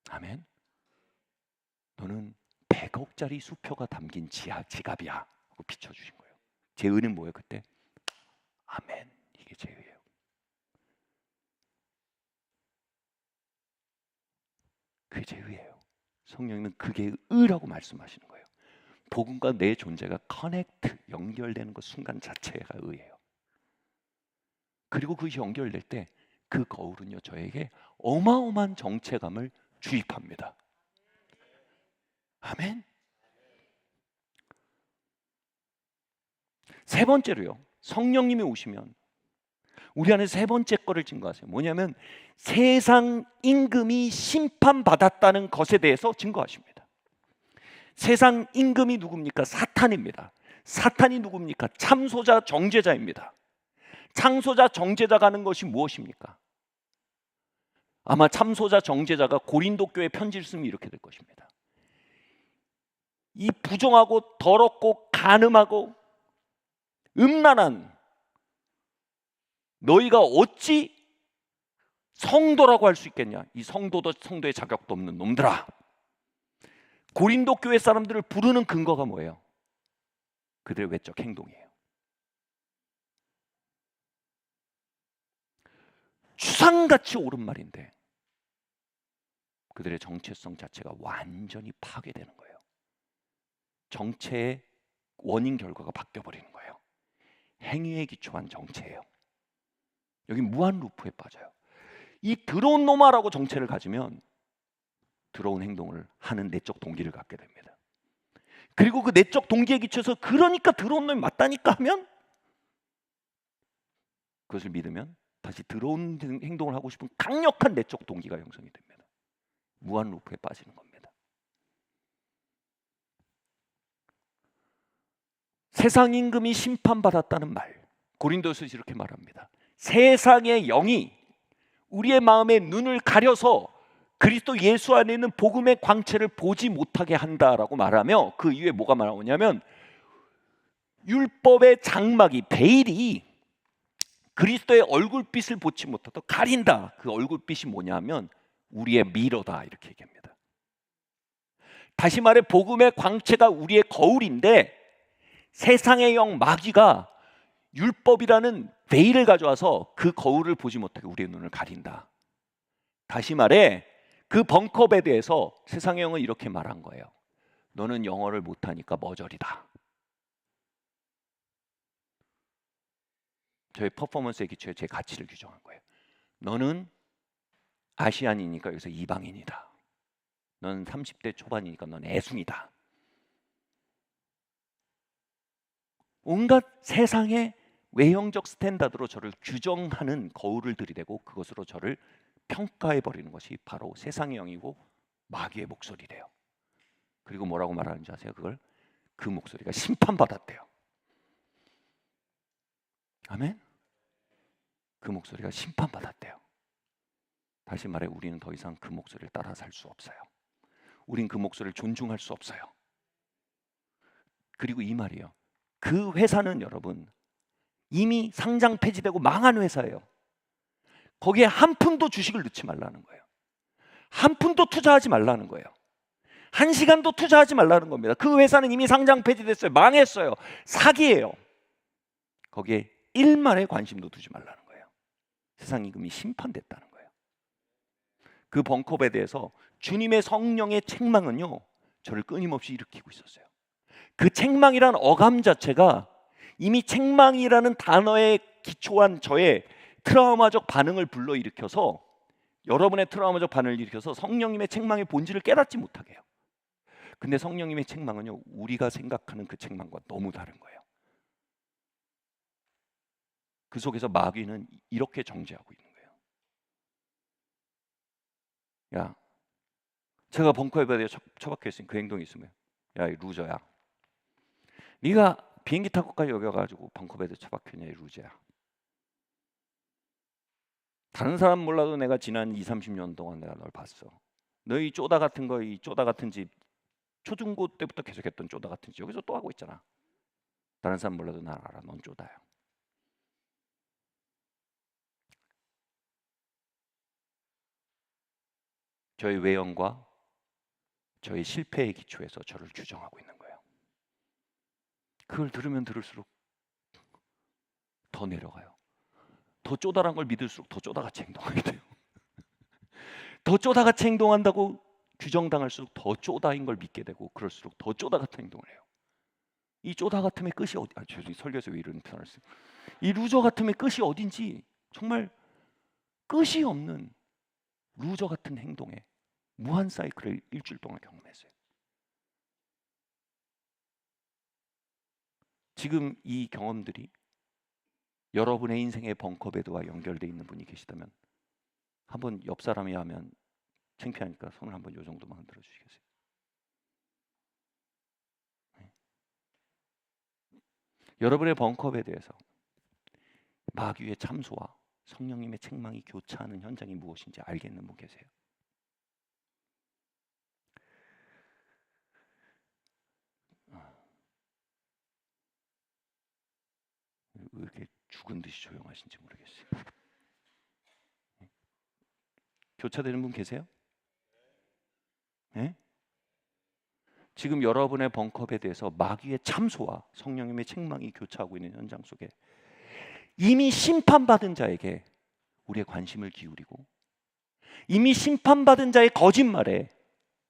아멘. 너는 100억짜리 수표가 담긴 지갑이야 하고 비춰주신 거예요. 제 의는 뭐예요 그때? 아멘. 이게 제 의예요. 그게 제 의예요. 성령님은 그게 의라고 말씀하시는 거예요. 복음과 내 존재가 커넥트, 연결되는 그 순간 자체가 의예요. 그리고 그것이 연결될 때 그 거울은요 저에게 어마어마한 정체감을 주입합니다. 아멘. 세 번째로요, 성령님이 오시면 우리 안에 세 번째 거를 증거하세요. 뭐냐면 세상 임금이 심판받았다는 것에 대해서 증거하십니다. 세상 임금이 누굽니까? 사탄입니다. 사탄이 누굽니까? 참소자 정죄자입니다. 참소자 정죄자가 하는 것이 무엇입니까? 아마 참소자 정죄자가 고린도 교회 편지를 쓰면 이렇게 될 것입니다. 이 부정하고 더럽고 간음하고 음란한 너희가 어찌 성도라고 할 수 있겠냐? 이 성도도 성도의 자격도 없는 놈들아. 고린도 교회 사람들을 부르는 근거가 뭐예요? 그들의 외적 행동이에요. 추상같이 옳은 말인데 그들의 정체성 자체가 완전히 파괴되는 거예요. 정체의 원인 결과가 바뀌어버리는 거예요. 행위에 기초한 정체예요. 여기 무한 루프에 빠져요. 이 더러운 놈아라고 정체를 가지면 더러운 행동을 하는 내적 동기를 갖게 됩니다. 그리고 그 내적 동기에 기초해서 그러니까 더러운 놈이 맞다니까 하면 그것을 믿으면 다시 더러운 행동을 하고 싶은 강력한 내적 동기가 형성이 됩니다. 무한 루프에 빠지는 겁니다. 세상 임금이 심판받았다는 말, 고린도서에서 이렇게 말합니다. 세상의 영이 우리의 마음의 눈을 가려서 그리스도 예수 안에 있는 복음의 광채를 보지 못하게 한다라고 말하며 그 이후에 뭐가 나오냐면 율법의 장막이, 베일이 그리스도의 얼굴빛을 보지 못하도록 가린다. 그 얼굴빛이 뭐냐면 우리의 미러다 이렇게 얘기합니다. 다시 말해 복음의 광채가 우리의 거울인데 세상의 영 마귀가 율법이라는 베일을 가져와서 그 거울을 보지 못하게 우리의 눈을 가린다. 다시 말해 그 벙커베드에서 세상의 영은 이렇게 말한 거예요. 너는 영어를 못하니까 머저리다. 저의 퍼포먼스에 기초해 제 가치를 규정한 거예요. 너는 아시안이니까 여기서 이방인이다. 넌 30대 초반이니까 넌 애숭이다. 온갖 세상의 외형적 스탠다드로 저를 규정하는 거울을 들이대고 그것으로 저를 평가해버리는 것이 바로 세상의 영이고 마귀의 목소리래요. 그리고 뭐라고 말하는지 아세요? 그걸? 그 목소리가 심판받았대요. 아멘? 그 목소리가 심판받았대요. 다시 말해 우리는 더 이상 그 목소리를 따라 살 수 없어요. 우린 그 목소리를 존중할 수 없어요. 그리고 이 말이에요. 그 회사는 여러분 이미 상장 폐지되고 망한 회사예요. 거기에 한 푼도 주식을 넣지 말라는 거예요. 한 푼도 투자하지 말라는 거예요. 한 시간도 투자하지 말라는 겁니다. 그 회사는 이미 상장 폐지됐어요. 망했어요. 사기예요. 거기에 일말의 관심도 두지 말라는 거예요. 세상 이금이 심판됐다는 거예요. 그 벙컵에 대해서 주님의 성령의 책망은요, 저를 끊임없이 일으키고 있었어요. 그 책망이란 어감 자체가 이미 책망이라는 단어에 기초한 저의 트라우마적 반응을 불러일으켜서 여러분의 트라우마적 반응을 일으켜서 성령님의 책망의 본질을 깨닫지 못하게 해요. 근데 성령님의 책망은요, 우리가 생각하는 그 책망과 너무 다른 거예요. 그 속에서 마귀는 이렇게 정죄하고 있는 거예요. 야, 제가 벙커에 대해 처박혀 있으니 그 행동이 있으면, 야, 이 루저야, 네가 비행기 타고까지 여기 와가지고 벙커베드에 처박혔냐, 이 루저야. 다른 사람 몰라도 내가 지난 20-30년 동안 내가 널 봤어. 너희 쪼다 같은 거, 이 쪼다 같은 집, 초중고 때부터 계속했던 쪼다 같은 집 여기서 또 하고 있잖아. 다른 사람 몰라도 난 알아. 넌 쪼다야. 저의 외형과 저의 실패의 기초에서 저를 규정하고 있는 거예요. 그걸 들으면 들을수록 더 내려가요. 더 쪼다란 걸 믿을수록 더 쪼다같이 행동하게 돼요. 더 쪼다같이 행동한다고 규정당할수록 더 쪼다인 걸 믿게 되고, 그럴수록 더 쪼다 같은 행동을 해요. 이 쪼다 같음의 끝이 어디? 죄송해요. 설교에서 왜 이런 표현을 써요? 이 루저 같음의 끝이 어딘지 정말 끝이 없는 루저 같은 행동에 무한 사이클을 일주일 동안 경험했어요. 지금 이 경험들이 여러분의 인생의 벙커베드와 연결되어 있는 분이 계시다면 한번 옆 사람이 하면 창피하니까 손을 한번 요 정도만 흔들어 주시겠어요? 네. 여러분의 벙커에 대해서 마귀의 참소와 성령님의 책망이 교차하는 현장이 무엇인지 알겠는 분 계세요? 왜 이렇게 죽은 듯이 조용하신지 모르겠어요. 교차되는 분 계세요? 네? 지금 여러분의 벙컵에 대해서 마귀의 참소와 성령님의 책망이 교차하고 있는 현장 속에 이미 심판받은 자에게 우리의 관심을 기울이고, 이미 심판받은 자의 거짓말에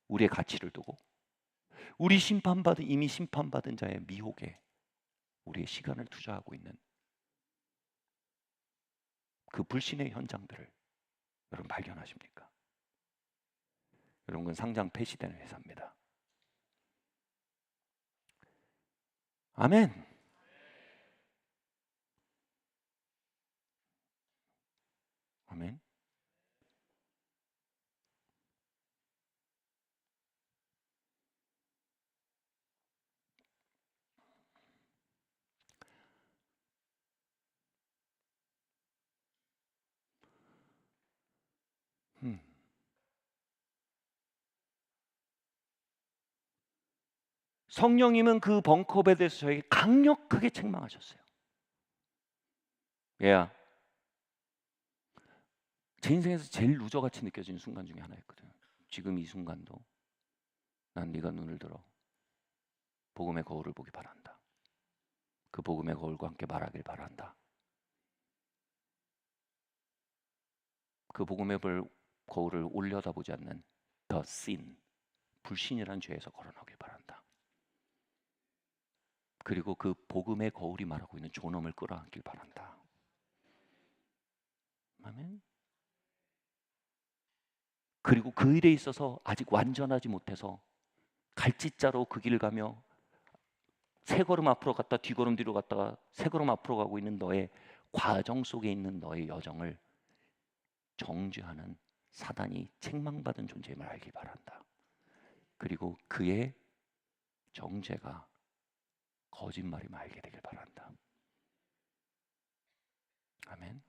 우리의 가치를 두고, 이미 심판받은 자의 미혹에 우리의 시간을 투자하고 있는 그 불신의 현장들을 여러분 발견하십니까? 여러분, 그건 상장 폐지되는 회사입니다. 아멘. 아멘. 성령님은 그 벙컵에 대해서 저에게 강력하게 책망하셨어요. 얘야, 제 인생에서 제일 루저같이 느껴지는 순간 중에 하나였거든. 지금 이 순간도 난 네가 눈을 들어 복음의 거울을 보기 바란다. 그 복음의 거울과 함께 말하길 바란다. 그 복음의 거울을 올려다보지 않는 the sin, 불신이라는 죄에서 걸어나오길 바란다. 그리고 그 복음의 거울이 말하고 있는 존엄을 끌어안길 바란다. 아멘. 그리고 그 일에 있어서 아직 완전하지 못해서 갈짓자로 그 길을 가며 세 걸음 앞으로 갔다 뒤 걸음 뒤로 갔다가 세 걸음 앞으로 가고 있는 너의 과정 속에 있는 너의 여정을 정죄하는 사단이 책망받은 존재임을 알기 바란다. 그리고 그의 정죄가 거짓말임을 알게 되길 바란다. 아멘.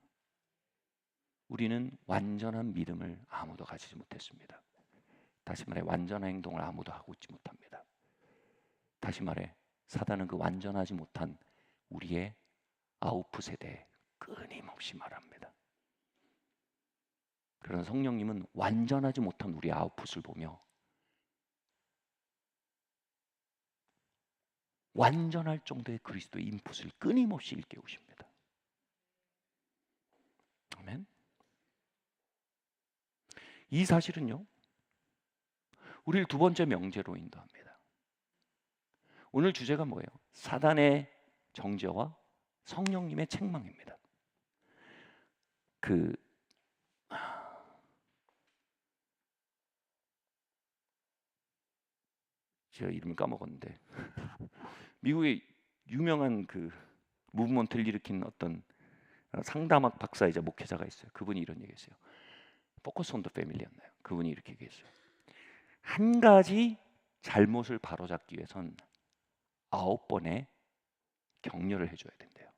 우리는 완전한 믿음을 아무도 가지지 못했습니다. 다시 말해 완전한 행동을 아무도 하고 있지 못합니다. 다시 말해 사단은 그 완전하지 못한 우리의 아웃풋에 대해 끊임없이 말합니다. 그러나 성령님은 완전하지 못한 우리의 아웃풋을 보며 완전할 정도의 그리스도의 인풋을 끊임없이 일깨우십니다. 아멘. 이 사실은요, 우리를 두 번째 명제로 인도합니다. 오늘 주제가 뭐예요? 사단의 정죄와 성령님의 책망입니다. 제가 이름을 까먹었는데 미국의 유명한 그 무브먼트를 일으킨 어떤 상담학 박사이자 목회자가 있어요. 그분이 이런 얘기했어요. 포커스 온 더 패밀리였나요? 그분이 이렇게 얘기했어요. 한 가지 잘못을 바로잡기 위해선 9번의 격려를 해줘야 된대요.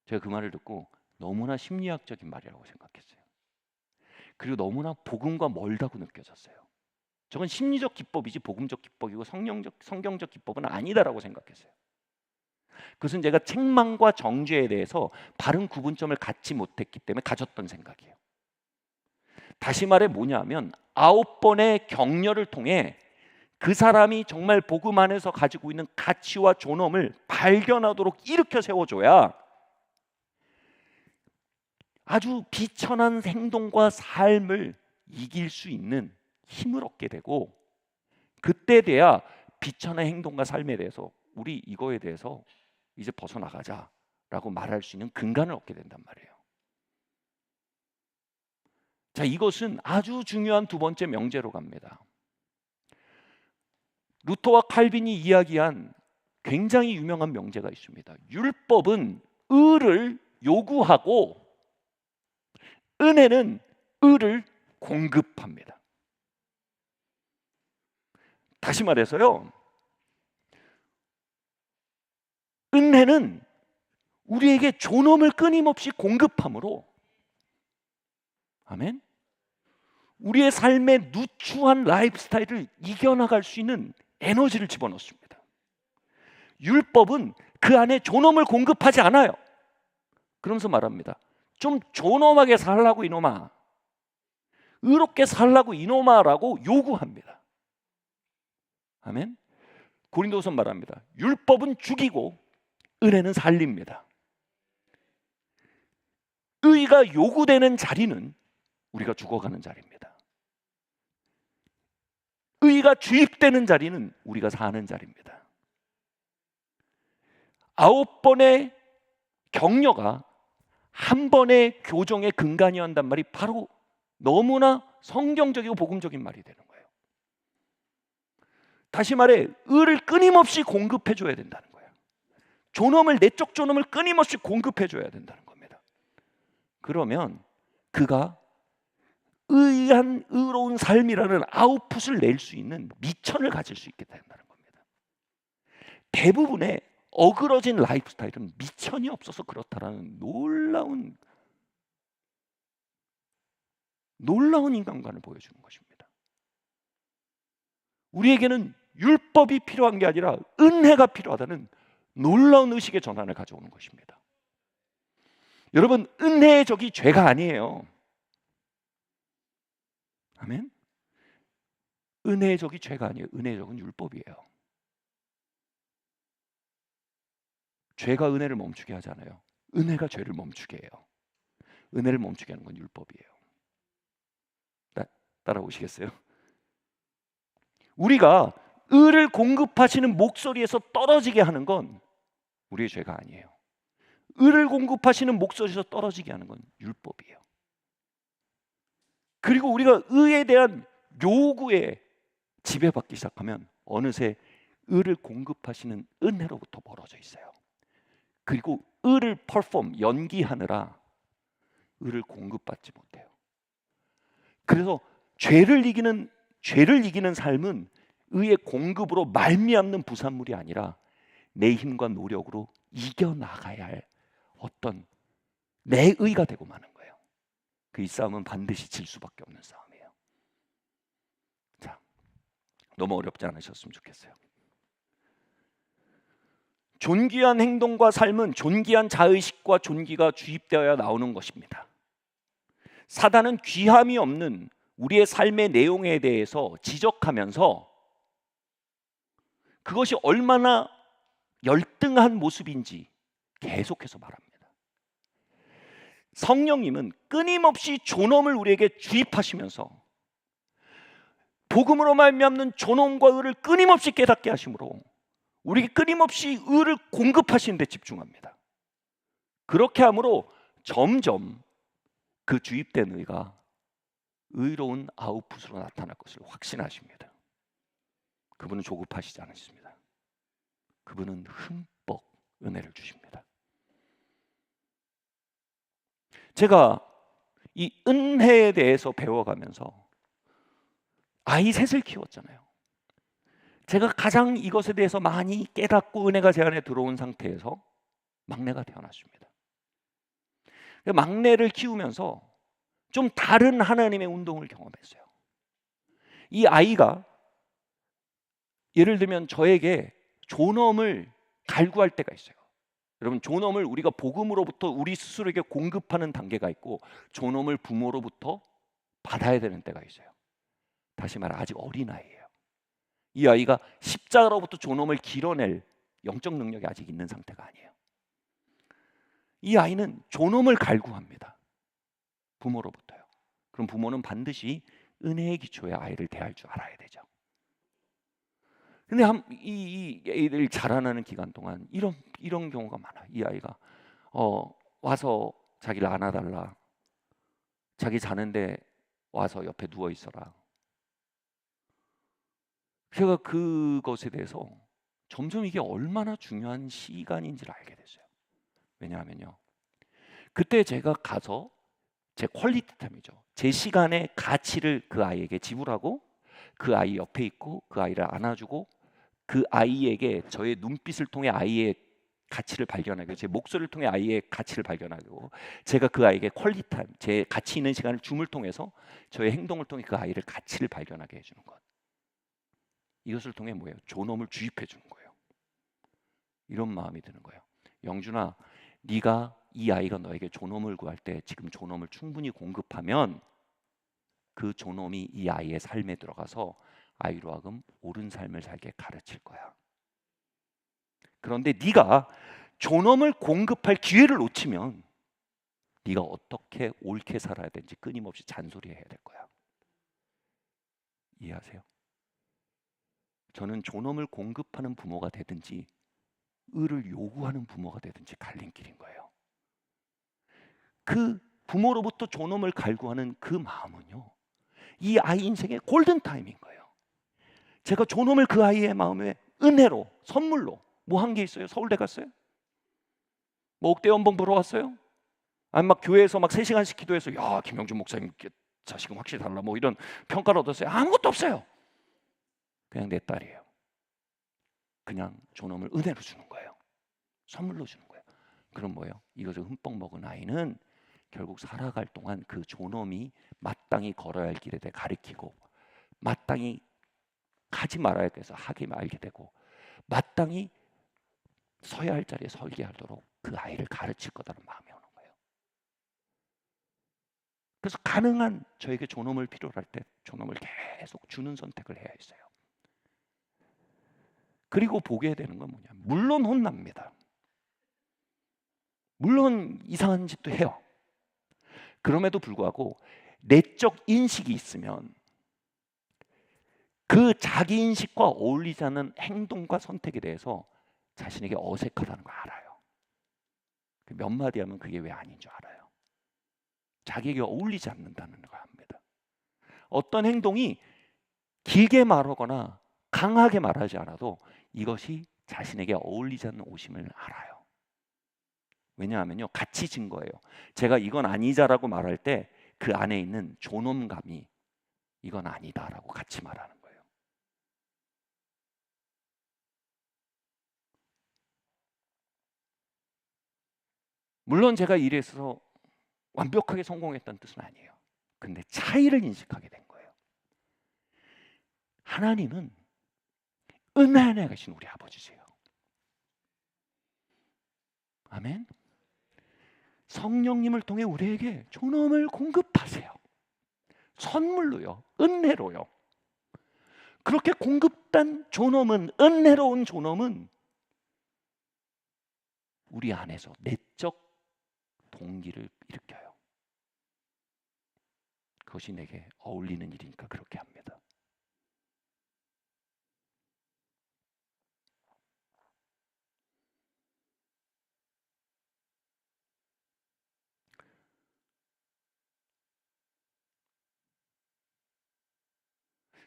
제가 그 말을 듣고 너무나 심리학적인 말이라고 생각했어요. 그리고 너무나 복음과 멀다고 느껴졌어요. 저건 심리적 기법이지 복음적 기법이고 성경적 기법은 아니다라고 생각했어요. 그것은 제가 책망과 정죄에 대해서 바른 구분점을 갖지 못했기 때문에 가졌던 생각이에요. 다시 말해 뭐냐면 9번의 격려를 통해 그 사람이 정말 복음 안에서 가지고 있는 가치와 존엄을 발견하도록 일으켜 세워줘야 아주 비천한 행동과 삶을 이길 수 있는 힘을 얻게 되고, 그때 돼야 비천한 행동과 삶에 대해서 우리 이거에 대해서 이제 벗어나가자라고 말할 수 있는 근간을 얻게 된단 말이에요. 자, 이것은 아주 중요한 두 번째 명제로 갑니다. 루터와 칼빈이 이야기한 굉장히 유명한 명제가 있습니다. 율법은 의를 요구하고 은혜는 의를 공급합니다. 다시 말해서요, 은혜는 우리에게 존엄을 끊임없이 공급함으로, 아멘, 우리의 삶의 누추한 라이프 스타일을 이겨나갈 수 있는 에너지를 집어넣습니다. 율법은 그 안에 존엄을 공급하지 않아요. 그러면서 말합니다. 좀 존엄하게 살라고 이놈아, 의롭게 살라고 이놈아라고 요구합니다. 아멘. 고린도서 말합니다. 율법은 죽이고 은혜는 살립니다. 의가 요구되는 자리는 우리가 죽어가는 자리입니다. 의가 주입되는 자리는 우리가 사는 자리입니다. 9번의 격려가 한 번의 교정의 근간이어야 한단 말이 바로 너무나 성경적이고 복음적인 말이 되는 거예요. 다시 말해 의를 끊임없이 공급해 줘야 된다는 거예요. 존엄을, 내적 존엄을 끊임없이 공급해 줘야 된다는 겁니다. 그러면 그가 의한 의로운 삶이라는 아웃풋을 낼 수 있는 미천을 가질 수 있게 된다는 겁니다. 대부분의 어그러진 라이프 스타일은 미천이 없어서 그렇다라는 놀라운 인간관을 보여주는 것입니다. 우리에게는 율법이 필요한 게 아니라 은혜가 필요하다는 놀라운 의식의 전환을 가져오는 것입니다. 여러분, 은혜의 적이 죄가 아니에요. 아멘. 은혜의 적이 죄가 아니에요. 은혜의 적은 율법이에요. 죄가 은혜를 멈추게 하잖아요. 은혜가 죄를 멈추게 해요. 은혜를 멈추게 하는 건 율법이에요. 따라오시겠어요? 우리가 의를 공급하시는 목소리에서 떨어지게 하는 건 우리의 죄가 아니에요. 의를 공급하시는 목소리에서 떨어지게 하는 건 율법이에요. 그리고 우리가 의에 대한 요구에 지배받기 시작하면 어느새 의를 공급하시는 은혜로부터 멀어져 있어요. 그리고 의를 연기하느라 의를 공급받지 못해요. 그래서 죄를 이기는 삶은 의의 공급으로 말미암는 부산물이 아니라 내 힘과 노력으로 이겨나가야 할 어떤 내 의가 되고 마는 거예요. 이 싸움은 반드시 질 수밖에 없는 싸움이에요. 자, 너무 어렵지 않으셨으면 좋겠어요. 존귀한 행동과 삶은 존귀한 자의식과 존귀가 주입되어야 나오는 것입니다. 사단은 귀함이 없는 우리의 삶의 내용에 대해서 지적하면서 그것이 얼마나 열등한 모습인지 계속해서 말합니다. 성령님은 끊임없이 존엄을 우리에게 주입하시면서 복음으로 말미암는 존엄과 의를 끊임없이 깨닫게 하심으로 우리에게 끊임없이 의를 공급하시는 데 집중합니다. 그렇게 함으로 점점 그 주입된 의가 의로운 아웃풋으로 나타날 것을 확신하십니다. 그분은 조급하시지 않으십니다. 그분은 흠뻑 은혜를 주십니다. 제가 이 은혜에 대해서 배워가면서 아이 셋을 키웠잖아요. 제가 가장 이것에 대해서 많이 깨닫고 은혜가 제 안에 들어온 상태에서 막내가 태어났습니다. 막내를 키우면서 좀 다른 하나님의 운동을 경험했어요. 이 아이가 예를 들면 저에게 존엄을 갈구할 때가 있어요. 여러분, 존엄을 우리가 복음으로부터 우리 스스로에게 공급하는 단계가 있고 존엄을 부모로부터 받아야 되는 때가 있어요. 다시 말해 아직 어린아이예요. 이 아이가 십자가로부터 존엄을 길어낼 영적 능력이 아직 있는 상태가 아니에요. 이 아이는 존엄을 갈구합니다. 부모로부터요. 그럼 부모는 반드시 은혜의 기초에 아이를 대할 줄 알아야 되죠. 근데 이 애들 자라나는 기간 동안 이런 경우가 많아요. 이 아이가 와서 자기를 안아달라. 자기 자는데 와서 옆에 누워 있어라. 제가 그것에 대해서 점점 이게 얼마나 중요한 시간인지를 알게 됐어요. 왜냐하면요, 그때 제가 가서 제 퀄리티 타임이죠. 제 시간의 가치를 그 아이에게 지불하고 그 아이 옆에 있고 그 아이를 안아주고 그 아이에게 저의 눈빛을 통해 아이의 가치를 발견하고 제 목소리를 통해 아이의 가치를 발견하고 제가 그 아이에게 퀄리티 타임, 제 가치 있는 시간을 줌을 통해서 저의 행동을 통해 그 아이를 가치를 발견하게 해주는 것. 이것을 통해 뭐예요? 존엄을 주입해 주는 거예요. 이런 마음이 드는 거예요. 영준아, 네가 이 아이가 너에게 존엄을 구할 때 지금 존엄을 충분히 공급하면 그 존엄이 이 아이의 삶에 들어가서 아이로 하여금 옳은 삶을 살게 가르칠 거야. 그런데 네가 존엄을 공급할 기회를 놓치면 네가 어떻게 옳게 살아야 되는지 끊임없이 잔소리해야 될 거야. 이해하세요? 저는 존엄을 공급하는 부모가 되든지 의를 요구하는 부모가 되든지 갈림길인 거예요. 그 부모로부터 존엄을 갈구하는 그 마음은요, 이 아이 인생의 골든타임인 거예요. 제가 존엄을 그 아이의 마음에 은혜로, 선물로 뭐 한 게 있어요? 서울대 갔어요? 뭐 옥대 연봉 보러 왔어요? 아니 막 교회에서 막 3시간씩 기도해서 야 김영준 목사님 자식은 확실히 달라 뭐 이런 평가를 얻었어요? 아무것도 없어요. 그냥 내 딸이에요. 그냥 존엄을 은혜로 주는 거예요. 선물로 주는 거예요. 그럼 뭐예요? 이것을 흠뻑 먹은 아이는 결국 살아갈 동안 그 존엄이 마땅히 걸어야 할 길에 대해 가르치고 마땅히 하지 말아야 해서 하게 말게 되고 마땅히 서야 할 자리에 서게 하도록 그 아이를 가르칠 거다라는 마음이 오는 거예요. 그래서 가능한 저에게 존엄을 필요로 할 때 존엄을 계속 주는 선택을 해야 했어요. 그리고 보게 되는 건 뭐냐? 물론 혼납니다. 물론 이상한 짓도 해요. 그럼에도 불구하고 내적 인식이 있으면 그 자기 인식과 어울리지 않는 행동과 선택에 대해서 자신에게 어색하다는 걸 알아요. 몇 마디 하면 그게 왜 아닌 줄 알아요. 자기에게 어울리지 않는다는 걸 압니다. 어떤 행동이 길게 말하거나 강하게 말하지 않아도 이것이 자신에게 어울리지 않는 옷임을 알아요. 왜냐하면요, 같이 증거예요. 제가 이건 아니자라고 말할 때 그 안에 있는 존엄감이 이건 아니다라고 같이 말하는 거예요. 물론 제가 일에 있어서 완벽하게 성공했다는 뜻은 아니에요. 근데 차이를 인식하게 된 거예요. 하나님은 은혜 안에 계신 우리 아버지세요. 아멘. 성령님을 통해 우리에게 존엄을 공급하세요. 선물로요, 은혜로요. 그렇게 공급된 존엄은, 은혜로운 존엄은 우리 안에서 내적 동기를 일으켜요. 그것이 내게 어울리는 일이니까 그렇게 합니다.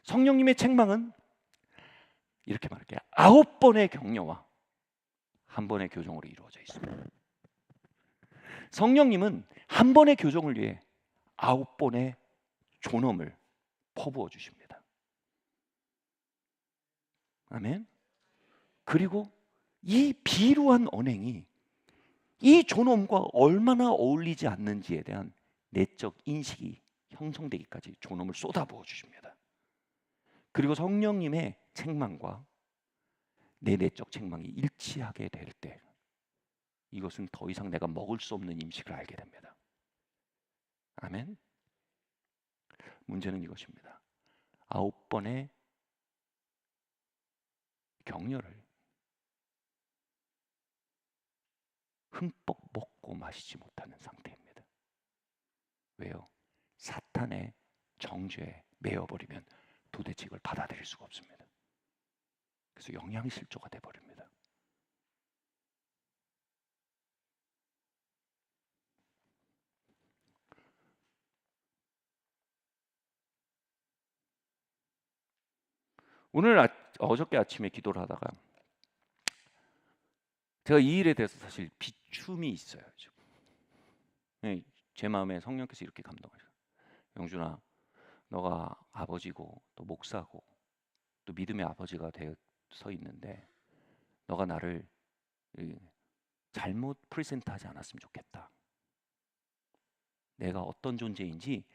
성령님의 책망은 이렇게 말할게요. 9번의 격려와 1번의 교정으로 이루어져 있습니다. 성령님은 1번의 교정을 위해 9번의 존엄을 퍼부어 주십니다. 아멘. 그리고 이 비루한 언행이 이 존엄과 얼마나 어울리지 않는지에 대한 내적 인식이 형성되기까지 존엄을 쏟아부어 주십니다. 그리고 성령님의 책망과 내 내적 책망이 일치하게 될 때 이것은 더 이상 내가 먹을 수 없는 음식을 알게 됩니다. 아멘. 문제는 이것입니다. 9번의 격려를 흠뻑 먹고 마시지 못하는 상태입니다. 왜요? 사탄의 정죄에 매여버리면 도대체 이걸 받아들일 수가 없습니다. 그래서 영양실조가 돼버립니다. 어저께 아침에 기도를 하다가 제가 이 일에 대해서 사실 비춤이 있어요. 지금. 네, 제 마음에 성령께서 이렇게 감동하셔요. 영준아, 너가 아버지고 또 목사고 또 믿음의 아버지가 되어서 있는데 너가 나를 잘못 프레젠트하지 않았으면 좋겠다. 내가 어떤 존재인지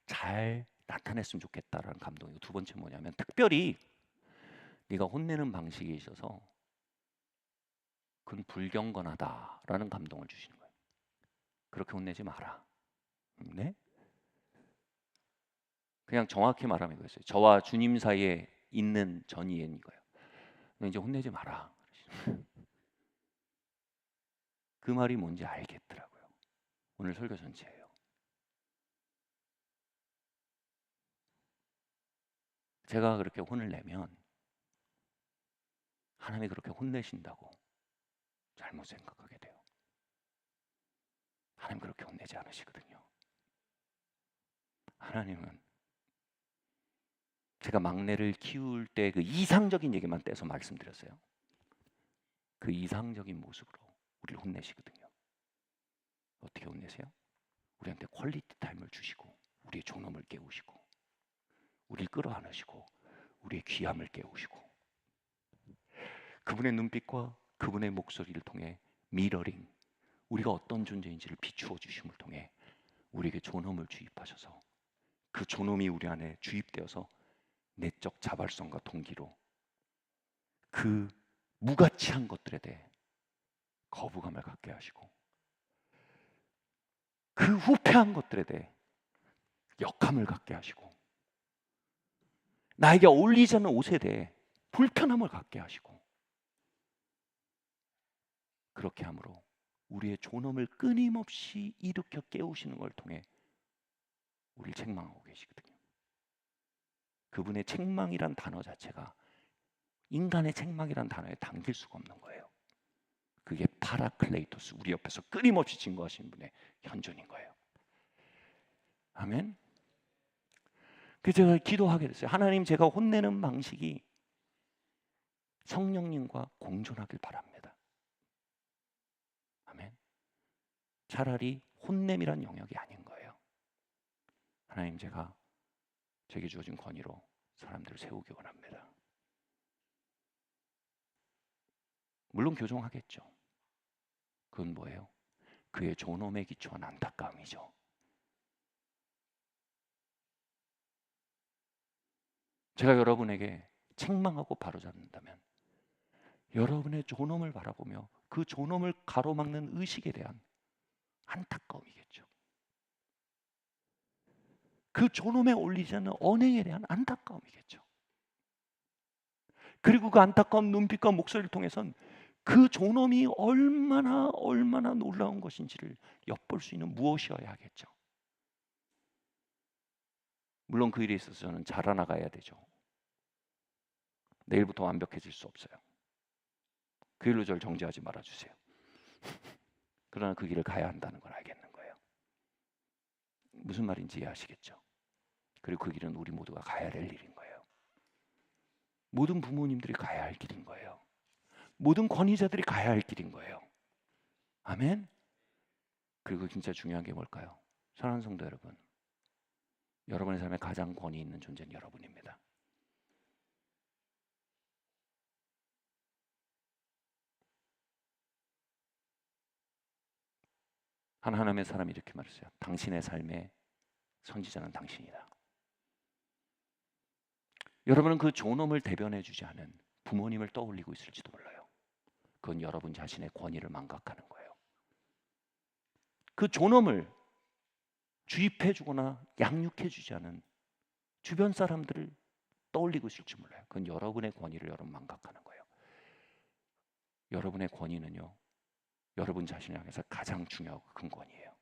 잘 나타냈으면 좋겠다라는 감동이고, 두 번째 뭐냐면 특별히 네가 혼내는 방식에 있어서 그건 불경건하다라는 감동을 주시는 거예요. 그렇게 혼내지 마라. 네? 그냥 정확히 말하면 이거였어요. 저와 주님 사이에 있는 전이인 이거예요. 너 이제 혼내지 마라. 그 말이 뭔지 알겠더라고요. 오늘 설교 전체예요. 제가 그렇게 혼을 내면 하나님이 그렇게 혼내신다고 잘못 생각하게 돼요. 하나님 그렇게 혼내지 않으시거든요. 하나님은 제가 막내를 키울 때 그 이상적인 얘기만 떼서 말씀드렸어요. 그 이상적인 모습으로 우리를 혼내시거든요. 어떻게 혼내세요? 우리한테 퀄리티 타임을 주시고 우리의 존엄을 깨우시고 우리를 끌어안으시고 우리의 귀함을 깨우시고 그분의 눈빛과 그분의 목소리를 통해 미러링, 우리가 어떤 존재인지를 비추어 주심을 통해 우리에게 존엄을 주입하셔서 그 존엄이 우리 안에 주입되어서 내적 자발성과 동기로 그 무가치한 것들에 대해 거부감을 갖게 하시고 그 후패한 것들에 대해 역함을 갖게 하시고 나에게 어울리지 않는 옷에 대해 불편함을 갖게 하시고 그렇게 함으로 우리의 존엄을 끊임없이 일으켜 깨우시는 걸 통해 우리를 책망하고 계시거든요. 그분의 책망이란 단어 자체가 인간의 책망이란 단어에 담길 수가 없는 거예요. 그게 파라클레이토스, 우리 옆에서 끊임없이 증거하시는 분의 현존인 거예요. 아멘. 그래서 제가 기도하게 됐어요. 하나님, 제가 혼내는 방식이 성령님과 공존하길 바랍니다. 아멘. 차라리 혼냄이란 영역이 아닌 거예요. 하나님, 제가 제게 주어진 권위로 사람들을 세우기 원합니다. 물론 교정하겠죠. 그건 뭐예요? 그의 존엄에 기초한 안타까움이죠. 제가 여러분에게 책망하고 바로잡는다면 여러분의 존엄을 바라보며 그 존엄을 가로막는 의식에 대한 안타까움이겠죠. 그 존엄에 올리지 않는 언행에 대한 안타까움이겠죠. 그리고 그 안타까운 눈빛과 목소리를 통해선 그 존엄이 얼마나 놀라운 것인지를 엿볼 수 있는 무엇이어야 하겠죠. 물론 그 일에 있어서 저는 자라나가야 되죠. 내일부터 완벽해질 수 없어요. 그 일로 저를 정죄하지 말아주세요. 그러나 그 길을 가야 한다는 걸 알겠는 거예요. 무슨 말인지 이해하시겠죠? 그리고 그 길은 우리 모두가 가야 될 일인 거예요. 모든 부모님들이 가야 할 길인 거예요. 모든 권위자들이 가야 할 길인 거예요. 아멘? 그리고 진짜 중요한 게 뭘까요? 사랑하는 성도 여러분, 여러분의 삶에 가장 권위 있는 존재는 여러분입니다. 하나님의 사람이 이렇게 말했어요. 당신의 삶의 선지자는 당신이다. 여러분은 그 존엄을 대변해 주지 않은 부모님을 떠올리고 있을지도 몰라요. 그건 여러분 자신의 권위를 망각하는 거예요. 그 존엄을 주입해 주거나 양육해 주지 않은 주변 사람들을 떠올리고 있을지 몰라요. 그건 여러분의 권위를 여러분 망각하는 거예요. 여러분의 권위는요, 여러분 자신을 향해서 가장 중요하고 큰 권위예요.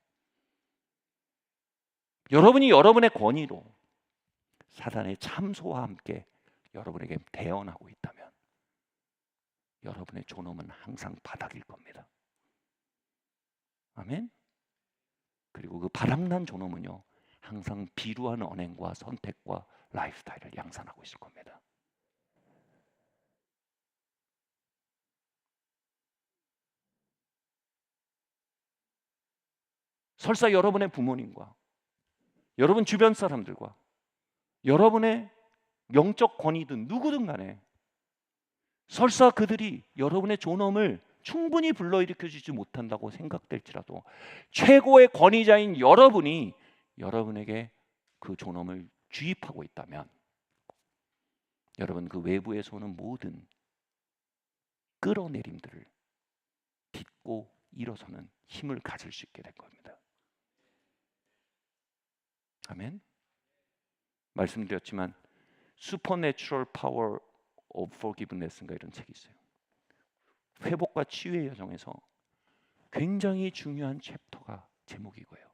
여러분이 여러분의 권위로 사단의 참소와 함께 여러분에게 대언하고 있다면 여러분의 존엄은 항상 바닥일 겁니다. 아멘? 그리고 그 바닥난 존엄은요, 항상 비루한 언행과 선택과 라이프스타일을 양산하고 있을 겁니다. 설사 여러분의 부모님과 여러분 주변 사람들과 여러분의 영적 권위든 누구든 간에 설사 그들이 여러분의 존엄을 충분히 불러일으켜 주지 못한다고 생각될지라도 최고의 권위자인 여러분이 여러분에게 그 존엄을 주입하고 있다면 여러분 그 외부에서 오는 모든 끌어내림들을 딛고 일어서는 힘을 가질 수 있게 될 겁니다. 아멘. 말씀드렸지만 Supernatural Power of Forgiveness인가 이런 책이 있어요. 회복과 치유의 여정에서 굉장히 중요한 챕터가 제목이 이거예요.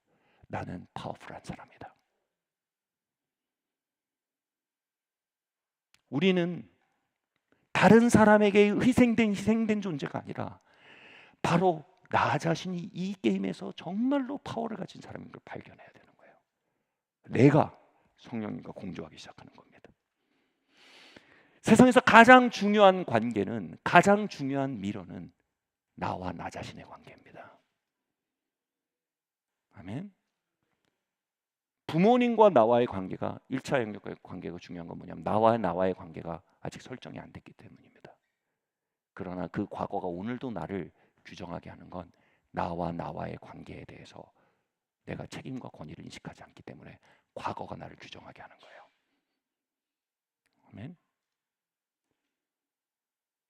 나는 파워풀한 사람이다. 우리는 다른 사람에게 희생된 존재가 아니라 바로 나 자신이 이 게임에서 정말로 파워를 가진 사람인 걸 발견해야 되는 거예요. 내가 성령님과 공조하기 시작하는 겁니다. 세상에서 가장 중요한 관계는, 가장 중요한 미러는 나와 나 자신의 관계입니다. 아멘. 부모님과 나와의 관계가 1차 영역의 관계가 중요한 건 뭐냐면 나와의 관계가 아직 설정이 안 됐기 때문입니다. 그러나 그 과거가 오늘도 나를 규정하게 하는 건 나와의 관계에 대해서 내가 책임과 권위를 인식하지 않기 때문에 과거가 나를 규정하게 하는 거예요. 아멘.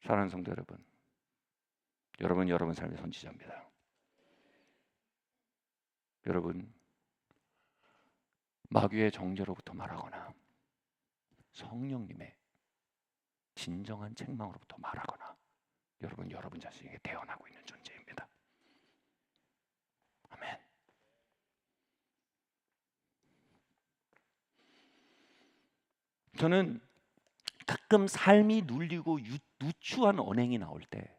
사랑하는 성도 여러분, 여러분 삶의 선지자입니다. 여러분 마귀의 정죄로부터 말하거나 성령님의 진정한 책망으로부터 말하거나 여러분 자신에게 대언하고 있는 존재입니다. 아멘. 저는 가끔 삶이 눌리고 누추한 언행이 나올 때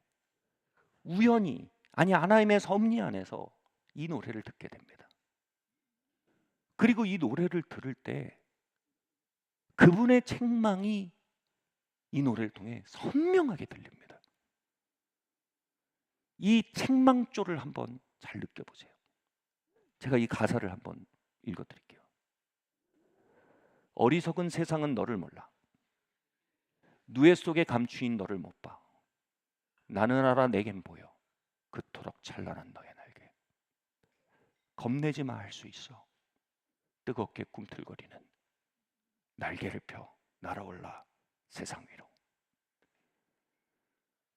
우연히 하나님의 섭리 안에서 이 노래를 듣게 됩니다. 그리고 이 노래를 들을 때 그분의 책망이 이 노래를 통해 선명하게 들립니다. 이 책망조를 한번 잘 느껴보세요. 제가 이 가사를 한번 읽어드릴게요. 어리석은 세상은 너를 몰라. 누에 속에 감추인 너를 못 봐. 나는 알아 내겐 보여. 그토록 찬란한 너의 날개. 겁내지 마 할 수 있어. 뜨겁게 꿈틀거리는 날개를 펴 날아올라 세상 위로.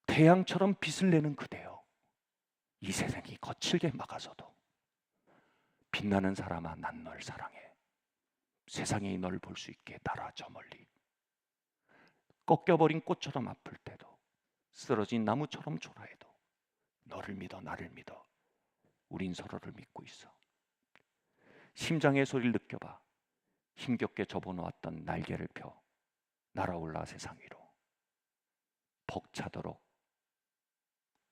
태양처럼 빛을 내는 그대여. 이 세상이 거칠게 막아서도 빛나는 사람아 난 널 사랑해. 세상이 널 볼 수 있게 날아 저 멀리. 꺾여버린 꽃처럼 아플 때도 쓰러진 나무처럼 초라해도 너를 믿어 나를 믿어. 우린 서로를 믿고 있어. 심장의 소리를 느껴봐. 힘겹게 접어놓았던 날개를 펴 날아올라 세상 위로. 벅차도록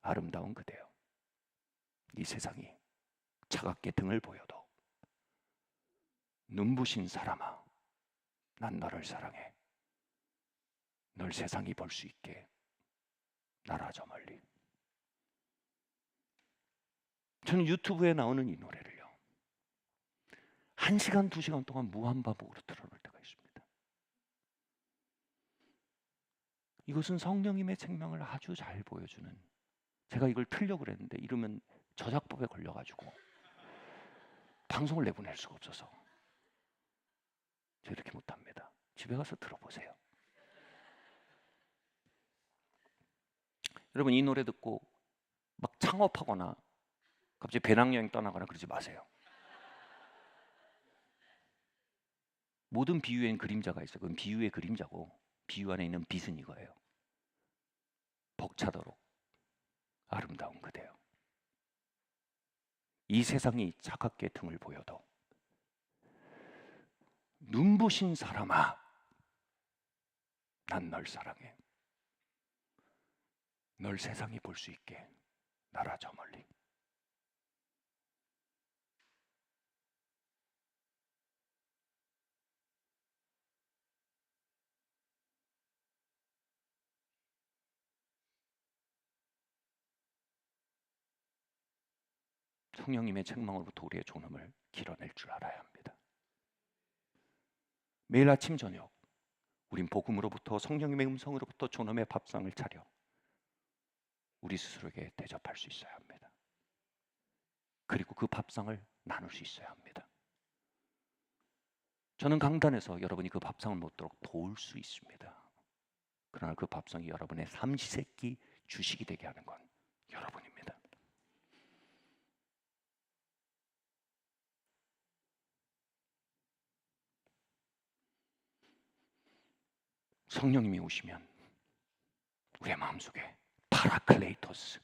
아름다운 그대여. 이 세상이 차갑게 등을 보여도 눈부신 사람아 난 너를 사랑해. 널 세상이 볼 수 있게 날아 저 멀리. 저는 유튜브에 나오는 이 노래를요 1시간, 2시간 동안 무한반복으로 틀어놓을 때가 있습니다. 이것은 성령님의 책망을 아주 잘 보여주는, 제가 이걸 틀려고 그랬는데 이러면 저작법에 걸려가지고 방송을 내보낼 수가 없어서 제가 이렇게 못합니다. 집에 가서 들어보세요. 여러분 이 노래 듣고 막 창업하거나 갑자기 배낭여행 떠나거나 그러지 마세요. 모든 비유에는 그림자가 있어요. 그건 비유의 그림자고 비유 안에 있는 빛은 이거예요. 벅차도록 아름다운 그대여. 이 세상이 차갑게 등을 보여도 눈부신 사람아 난 널 사랑해. 널 세상이 볼 수 있게 날아 저 멀리. 성령님의 책망으로부터 우리의 존엄을 길어낼 줄 알아야 합니다. 매일 아침 저녁 우린 복음으로부터 성령님의 음성으로부터 존엄의 밥상을 차려 우리 스스로에게 대접할 수 있어야 합니다. 그리고 그 밥상을 나눌 수 있어야 합니다. 저는 강단에서 여러분이 그 밥상을 먹도록 도울 수 있습니다. 그러나 그 밥상이 여러분의 삼시세끼 주식이 되게 하는 건 여러분입니다. 성령님이 오시면 우리의 마음속에 파라클레이토스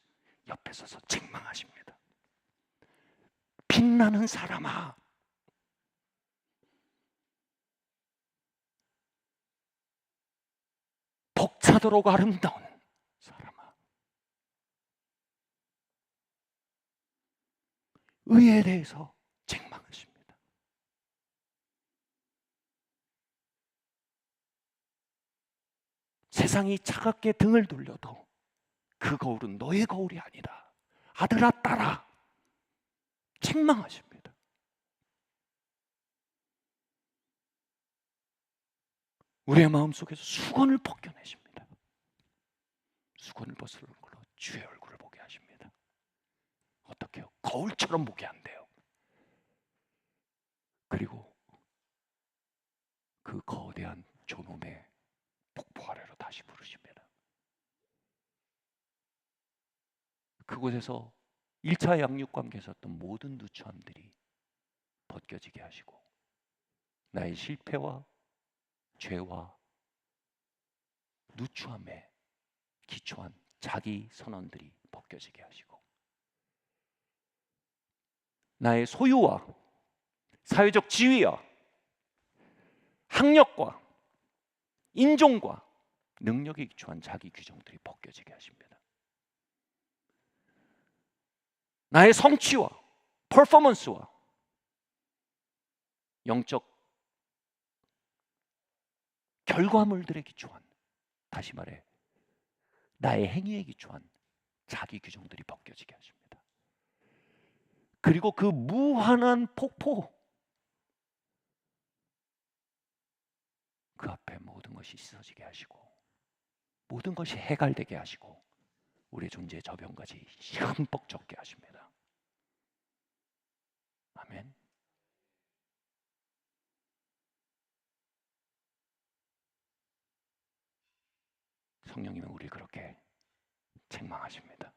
옆에 서서 책망하십니다. 빛나는 사람아 벅차도록 아름다운 사람아 의에 대해서 책망하십니다. 세상이 차갑게 등을 돌려도 그 거울은 너의 거울이 아니다. 아들아 딸아 책망하십니다. 우리의 마음속에서 수건을 벗겨내십니다. 수건을 벗는 걸로 주의 얼굴을 보게 하십니다. 어떻게요? 거울처럼 보게 한대요. 그리고 그 거대한 존엄의 폭포 아래로 다시 부르십니다. 그곳에서 1차 양육관계에서 어떤 모든 누추함들이 벗겨지게 하시고 나의 실패와 죄와 누추함에 기초한 자기 선언들이 벗겨지게 하시고 나의 소유와 사회적 지위와 학력과 인종과 능력에 기초한 자기 규정들이 벗겨지게 하십니다. 나의 성취와 퍼포먼스와 영적 결과물들에 기초한, 다시 말해 나의 행위에 기초한 자기 규정들이 벗겨지게 하십니다. 그리고 그 무한한 폭포, 그 앞에 모든 것이 씻어지게 하시고 모든 것이 해갈되게 하시고 우리의 존재의 저변까지 흠뻑 젖게 하십니다. 아멘. 성령님은 우리를 그렇게 책망하십니다.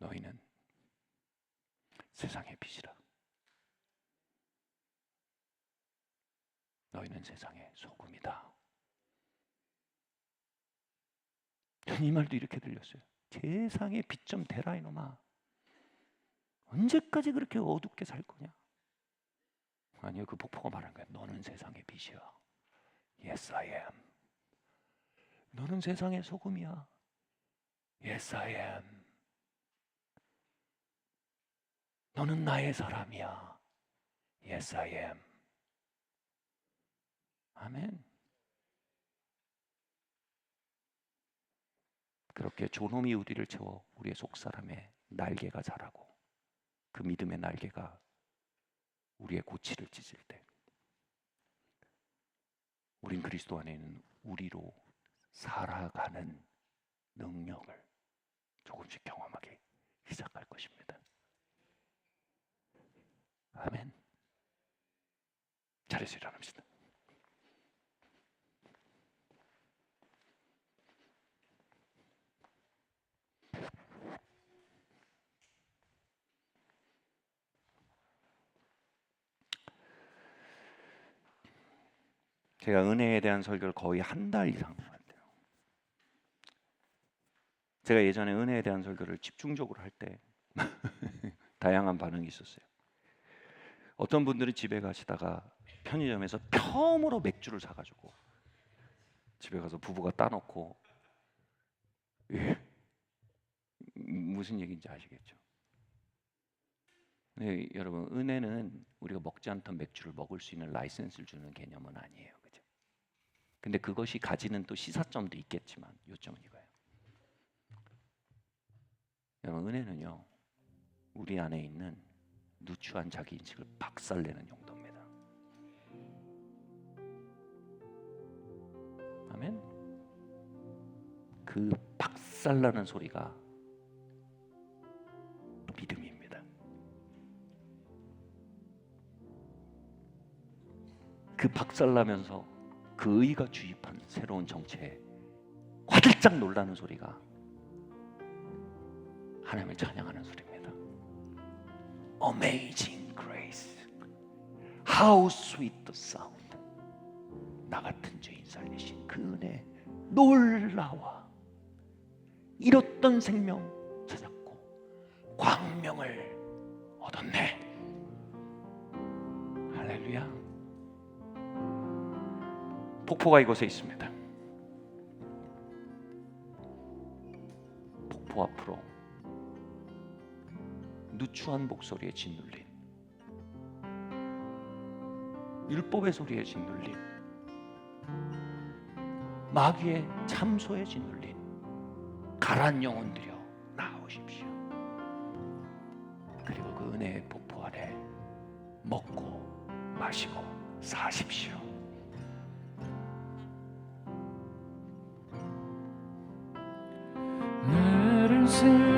너희는 세상의 빛이라. 너희는 세상의 소금이다. 이 말도 이렇게 들렸어요. 세상의 빛 좀 되라 이놈아. 언제까지 그렇게 어둡게 살 거냐? 아니요, 그 폭포가 말하는 거야. 너는 세상의 빛이야. Yes, I am. 너는 세상의 소금이야. Yes, I am. 너는 나의 사람이야. Yes, I am. 아멘. 그렇게 존엄이 우리를 채워 우리의 속사람의 날개가 자라고 그 믿음의 날개가 우리의 고치를 찢을 때 우린 그리스도 안에 있는 우리로 살아가는 능력을 조금씩 경험하기 시작할 것입니다. 아멘. 자리에서 일어납시다. 제가 은혜에 대한 설교를 거의 한 달 이상 했는데요. 제가 예전에 은혜에 대한 설교를 집중적으로 할 때 다양한 반응이 있었어요. 어떤 분들은 집에 가시다가 편의점에서 펴으로 맥주를 사가지고 집에 가서 부부가 따놓고 무슨 얘기인지 아시겠죠? 네, 여러분, 은혜는 우리가 먹지 않던 맥주를 먹을 수 있는 라이센스를 주는 개념은 아니에요. 그죠? 근데 그것이 가지는 또 시사점도 있겠지만 요점은 이거예요. 여러분, 은혜는요, 우리 안에 있는 누추한 자기 인식을 박살내는 용도입니다. 아멘. 그 박살나는 소리가 믿음입니다. 그 박살나면서 그 의가 주입한 새로운 정체에 화들짝 놀라는 소리가 하나님을 찬양하는 소리입니다. Amazing grace, how sweet the sound. 나 같은 죄인 살리신 그 은혜 놀라워. 잃었던 생명 찾았고 광명을 얻었네. 할렐루야. 폭포가 이곳에 있습니다. 폭포 앞으로 누추한 목소리에 짓눌린, 율법의 소리에 짓눌린, 마귀의 참소에 짓눌린 가란 영혼들여 나오십시오. 그리고 그 은혜의 폭포 아래 먹고 마시고 사십시오.